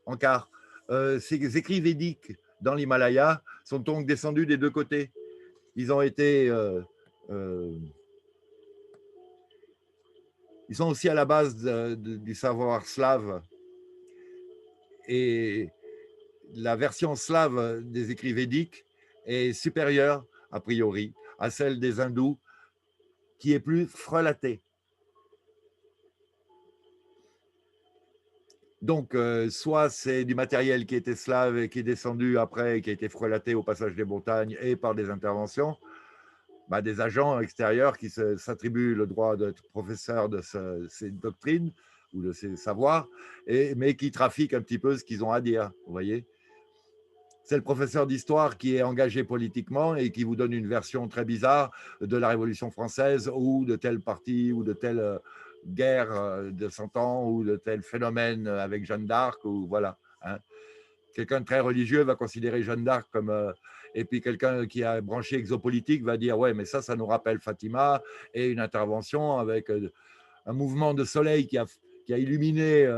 [SPEAKER 1] En car, ces écrits védiques dans l'Himalaya sont donc descendus des deux côtés. Ils ont été... ils sont aussi à la base du savoir slave. Et la version slave des écrits védiques est supérieure, a priori, à celle des hindous, qui est plus frelatée. Donc, soit c'est du matériel qui était slave et qui est descendu après et qui a été frelaté au passage des montagnes et par des interventions, des agents extérieurs qui s'attribuent le droit d'être professeurs de ces doctrines ou de ces savoirs, mais qui trafiquent un petit peu ce qu'ils ont à dire, vous voyez. C'est le professeur d'histoire qui est engagé politiquement et qui vous donne une version très bizarre de la Révolution française ou de tel parti ou de telle guerre de 100 ans ou de tel phénomène avec Jeanne d'Arc, ou voilà. Hein. Quelqu'un de très religieux va considérer Jeanne d'Arc comme... et puis quelqu'un qui a branché exopolitique va dire « ouais, mais ça nous rappelle Fatima et une intervention avec un mouvement de soleil qui a illuminé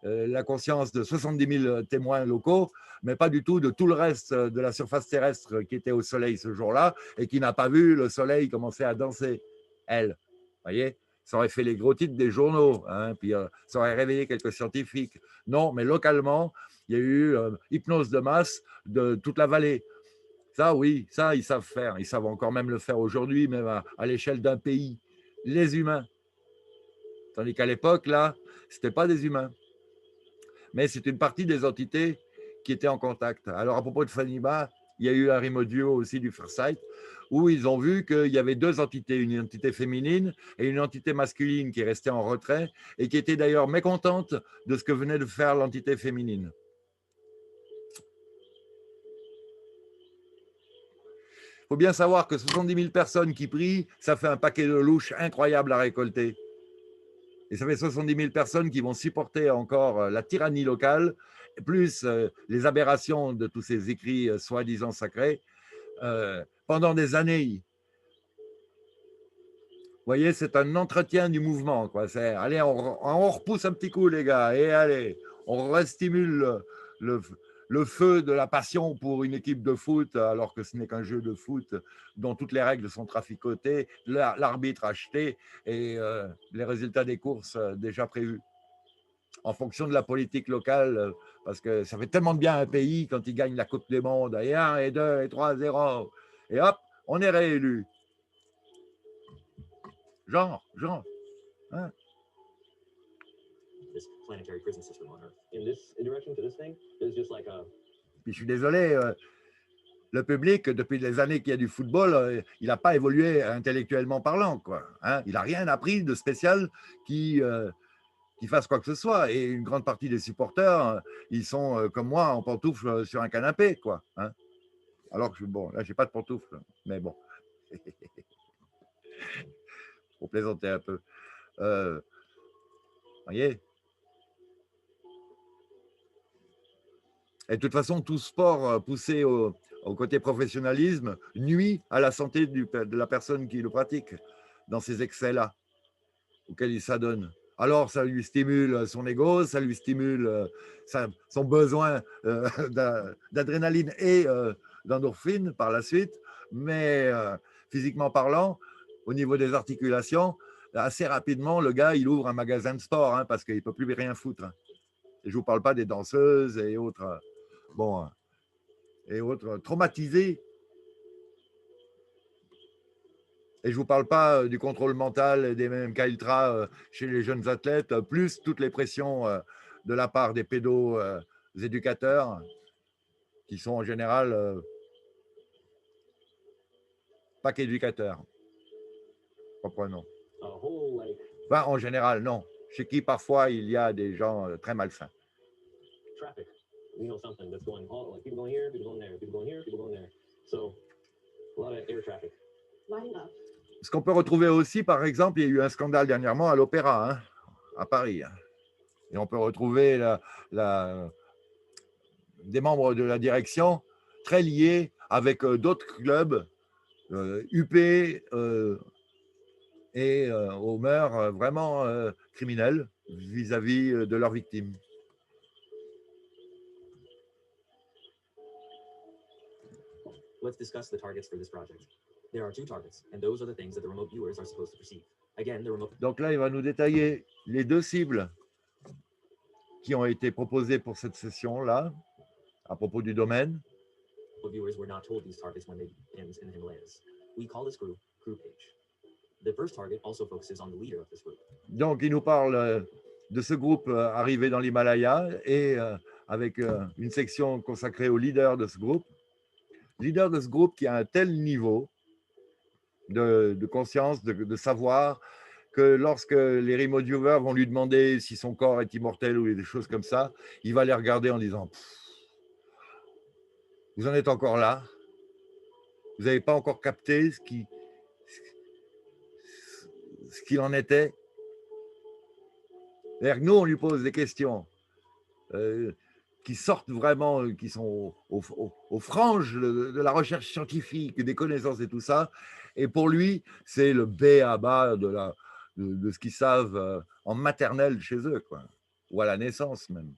[SPEAKER 1] la conscience de 70 000 témoins locaux, mais pas du tout de tout le reste de la surface terrestre qui était au soleil ce jour-là et qui n'a pas vu le soleil commencer à danser, elle. » Vous voyez, ça aurait fait les gros titres des journaux, hein, puis ça aurait réveillé quelques scientifiques. Non, mais localement, il y a eu hypnose de masse de toute la vallée. Ça, oui, ça, ils savent faire. Ils savent encore même le faire aujourd'hui, même à l'échelle d'un pays. Les humains. Tandis qu'à l'époque, là, ce n'était pas des humains. Mais c'est une partie des entités qui étaient en contact. Alors, à propos de Fatima, il y a eu un remote view aussi du Farsight, où ils ont vu qu'il y avait deux entités, une entité féminine et une entité masculine qui restait en retrait et qui était d'ailleurs mécontente de ce que venait de faire l'entité féminine. Il faut bien savoir que 70 000 personnes qui prient, ça fait un paquet de louches incroyable à récolter. Et ça fait 70 000 personnes qui vont supporter encore la tyrannie locale, plus les aberrations de tous ces écrits soi-disant sacrés, pendant des années. Vous voyez, c'est un entretien du mouvement, quoi. C'est, allez, on repousse un petit coup, les gars, et allez, on restimule le, le feu de la passion pour une équipe de foot, alors que ce n'est qu'un jeu de foot dont toutes les règles sont traficotées, l'arbitre acheté et les résultats des courses déjà prévus en fonction de la politique locale, parce que ça fait tellement de bien à un pays quand il gagne la Coupe du Monde, et 1, et 2, et 3-0, et hop, on est réélu. Genre, hein.
[SPEAKER 2] This planetary prison system on Earth. In this direction to this thing, there's just like a.
[SPEAKER 1] Puis je suis désolé, le public, depuis les années qu'il y a du football, il n'a pas évolué intellectuellement parlant, quoi. Hein, il n'a rien appris de spécial qui fasse quoi que ce soit. Et une grande partie des supporters, ils sont comme moi en pantoufles sur un canapé, quoi. Hein. Alors que bon, là, j'ai pas de pantoufles, mais bon. Pour plaisanter un peu. Voyez. Et de toute façon, tout sport poussé au côté professionnalisme nuit à la santé de la personne qui le pratique dans ces excès-là auxquels il s'adonne. Alors, ça lui stimule son ego, ça lui stimule son besoin d'adrénaline et d'endorphine par la suite, mais physiquement parlant, au niveau des articulations, assez rapidement, le gars, il ouvre un magasin de sport hein, parce qu'il ne peut plus rien foutre. Et je ne vous parle pas des danseuses et autres, traumatisés. Et je ne vous parle pas du contrôle mental des MK Ultra chez les jeunes athlètes, plus toutes les pressions de la part des pédos-éducateurs qui sont en général pas qu'éducateurs. Comprenons. Enfin, en général, non. Chez qui parfois il y a des gens très malsains.
[SPEAKER 2] Traffic. You know something that's going all like people going here, people going there, people going here, people going there. So a lot of air traffic.
[SPEAKER 3] Lining up.
[SPEAKER 1] Ce qu'on peut retrouver aussi, par exemple, il y a eu un scandale dernièrement à l'Opéra, hein, à Paris. Et on peut retrouver des membres de la direction très liés avec d'autres clubs, UP et aux mœurs vraiment criminelles vis-à-vis de leurs victimes.
[SPEAKER 2] Let's discuss the targets for this project. There are two targets, and those are the things that the remote viewers are supposed to perceive. Again, the remote.
[SPEAKER 1] Donc là, il va nous détailler les deux cibles qui ont été proposées pour cette session-là, à propos du domaine.
[SPEAKER 2] Viewers were not told these targets when they begin in the Himalayas. We call this group crew page. The first target also focuses on the leader of this group.
[SPEAKER 1] Donc, il nous parle de ce groupe arrivé dans l'Himalaya et avec une section consacrée au leader de ce groupe. Leader de ce groupe qui a un tel niveau de conscience, de savoir, que lorsque les remote viewers vont lui demander si son corps est immortel ou des choses comme ça, il va les regarder en disant « Vous en êtes encore là? Vous n'avez pas encore capté ce qu'il en était ?» C'est-à-dire que nous, on lui pose des questions qui sortent vraiment, qui sont aux franges de la recherche scientifique, des connaissances et tout ça. Et pour lui, c'est le b.a.-ba de ce qu'ils savent en maternelle chez eux, quoi, ou à la naissance même.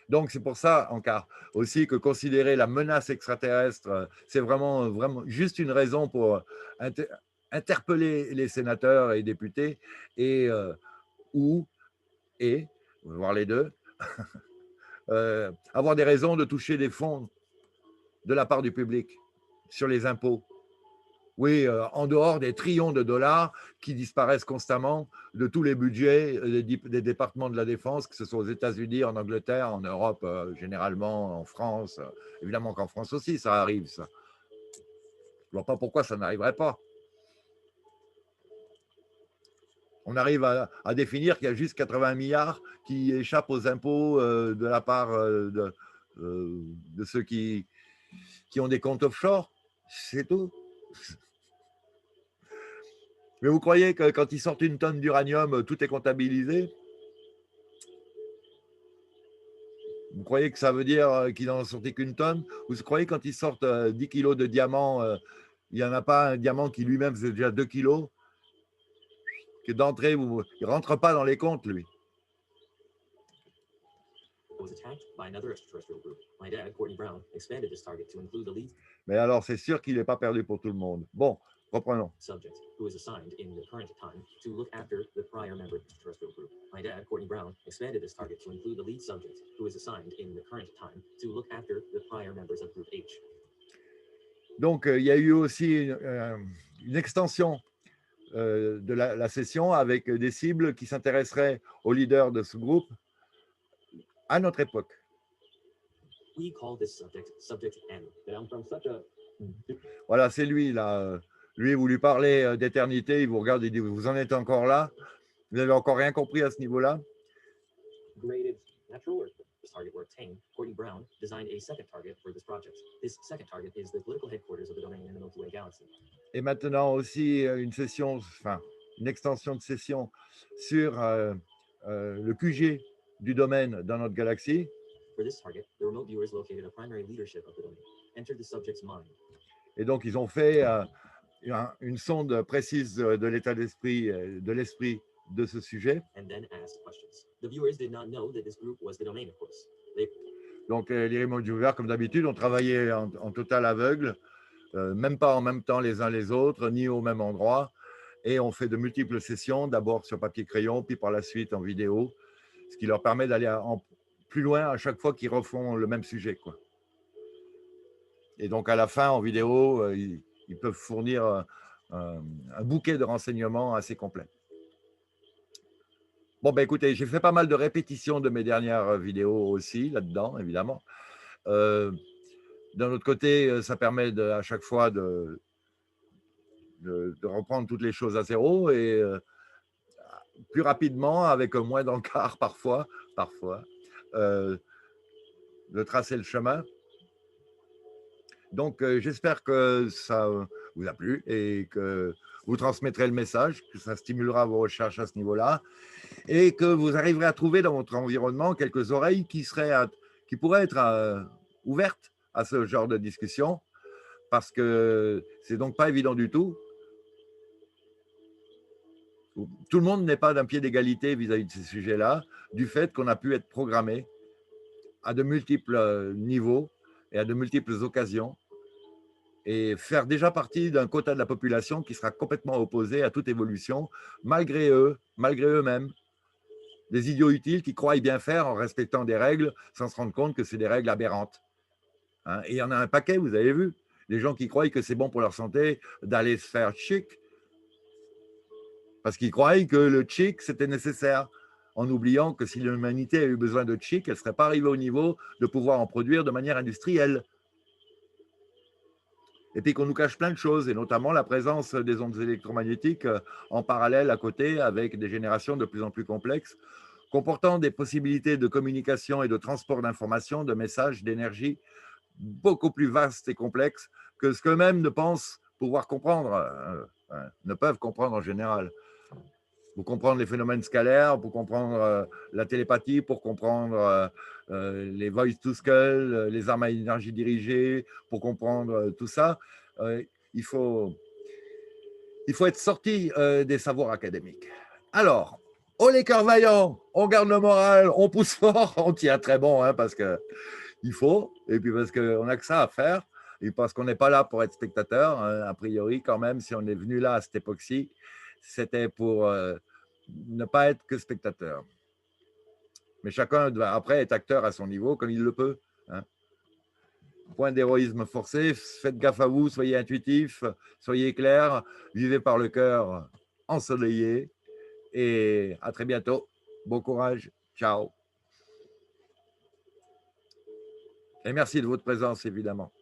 [SPEAKER 1] Donc c'est pour ça, Ankar, aussi que considérer la menace extraterrestre, c'est vraiment juste une raison pour interpeller les sénateurs et députés et on va voir les deux, avoir des raisons de toucher des fonds de la part du public sur les impôts. Oui, en dehors des trillions de dollars qui disparaissent constamment de tous les budgets des départements de la défense, que ce soit aux États-Unis, en Angleterre, en Europe, généralement, en France. Évidemment qu'en France aussi, ça arrive, ça. Je ne vois pas pourquoi ça n'arriverait pas. On arrive à définir qu'il y a juste 80 milliards qui échappent aux impôts de la part de ceux qui ont des comptes offshore. C'est tout. Mais vous croyez que quand ils sortent une tonne d'uranium, tout est comptabilisé? Vous croyez que ça veut dire qu'ils n'en ont sorti qu'une tonne? Vous croyez quand ils sortent 10 kilos de diamants, il n'y en a pas un diamant qui lui-même faisait déjà 2 kilos? Que d'entrée, il ne rentre pas dans les comptes, lui.
[SPEAKER 2] Was attacked by another extraterrestrial group. My dad, Courtney Brown, expanded this target to include the lead
[SPEAKER 1] Mais alors, c'est sûr qu'il n'est pas perdu pour tout le monde. Bon, reprenons.
[SPEAKER 2] subject, who is assigned in the current time to look after the prior member of the extraterrestrial group. My dad, Courtney Brown, expanded this target to include the lead subject, who is assigned in the current time to look after the prior members of Group H.
[SPEAKER 1] Donc, il y a eu aussi une extension de la session avec des cibles qui s'intéresseraient aux leaders de ce groupe à notre époque.
[SPEAKER 2] We call this subject Subject M. And from such a
[SPEAKER 1] Voilà, c'est lui, là. Lui, vous lui parlez d'éternité, il vous regarde, il dit, vous en êtes encore là? Vous n'avez encore rien compris à ce niveau-là?
[SPEAKER 2] graded natural or this target were obtained, Courtney Brown designed a second target for this project. This second target is the political headquarters of the domain in the Milky Way galaxy.
[SPEAKER 1] Et maintenant aussi une session, enfin, une extension de session sur le QG du domaine dans notre galaxie.
[SPEAKER 2] For this target, the remote viewers located a primary leadership of the domain. Enter the subject's mind.
[SPEAKER 1] Et donc, ils ont fait une sonde précise de l'état d'esprit, de l'esprit de ce sujet.
[SPEAKER 2] And then asked questions. The viewers did not know that this group was the domain, of course.
[SPEAKER 1] Donc, les remote viewers, comme d'habitude, ont travaillé en total aveugle, même pas en même temps les uns les autres, ni au même endroit. Et on fait de multiples sessions, d'abord sur papier-crayon, puis par la suite en vidéo, ce qui leur permet d'aller plus loin à chaque fois qu'ils refont le même sujet, quoi. Et donc, à la fin, en vidéo, ils peuvent fournir un bouquet de renseignements assez complet. Bon, ben écoutez, j'ai fait pas mal de répétitions de mes dernières vidéos aussi, là-dedans, évidemment. D'un autre côté, ça permet à chaque fois de reprendre toutes les choses à zéro et plus rapidement, avec moins d'encart parfois, de tracer le chemin. Donc, j'espère que ça vous a plu et que vous transmettrez le message, que ça stimulera vos recherches à ce niveau-là et que vous arriverez à trouver dans votre environnement quelques oreilles qui pourraient être ouvertes à ce genre de discussion parce que c'est donc pas évident du tout. Tout le monde n'est pas d'un pied d'égalité vis-à-vis de ces sujets-là, du fait qu'on a pu être programmé à de multiples niveaux et à de multiples occasions et faire déjà partie d'un quota de la population qui sera complètement opposé à toute évolution, malgré eux-mêmes. Des idiots utiles qui croient bien faire en respectant des règles sans se rendre compte que c'est des règles aberrantes. Hein, et il y en a un paquet, vous avez vu. Les gens qui croient que c'est bon pour leur santé d'aller se faire chic parce qu'ils croyaient que le chic, c'était nécessaire, en oubliant que si l'humanité a eu besoin de chic, elle ne serait pas arrivée au niveau de pouvoir en produire de manière industrielle. Et puis qu'on nous cache plein de choses, et notamment la présence des ondes électromagnétiques en parallèle à côté, avec des générations de plus en plus complexes, comportant des possibilités de communication et de transport d'informations, de messages, d'énergie, beaucoup plus vastes et complexes que ce qu'eux-mêmes ne pensent pouvoir comprendre, ne peuvent comprendre en général. Pour comprendre les phénomènes scalaires, pour comprendre la télépathie, pour comprendre les voice to skull, les armes à énergie dirigée, pour comprendre tout ça, il faut être sorti des savoirs académiques. Alors, oh les cœurs vaillants, on garde le moral, on pousse fort, on tient très bon, hein, parce qu'il faut, et puis parce qu'on n'a que ça à faire, et parce qu'on n'est pas là pour être spectateur, hein, a priori quand même, si on est venu là à cette époque-ci, c'était pour ne pas être que spectateur. Mais chacun doit après être acteur à son niveau comme il le peut. Hein. point d'héroïsme forcé. Faites gaffe à vous, soyez intuitifs, soyez clairs, vivez par le cœur ensoleillé. Et à très bientôt. Bon courage. Ciao. Et merci de votre présence, évidemment.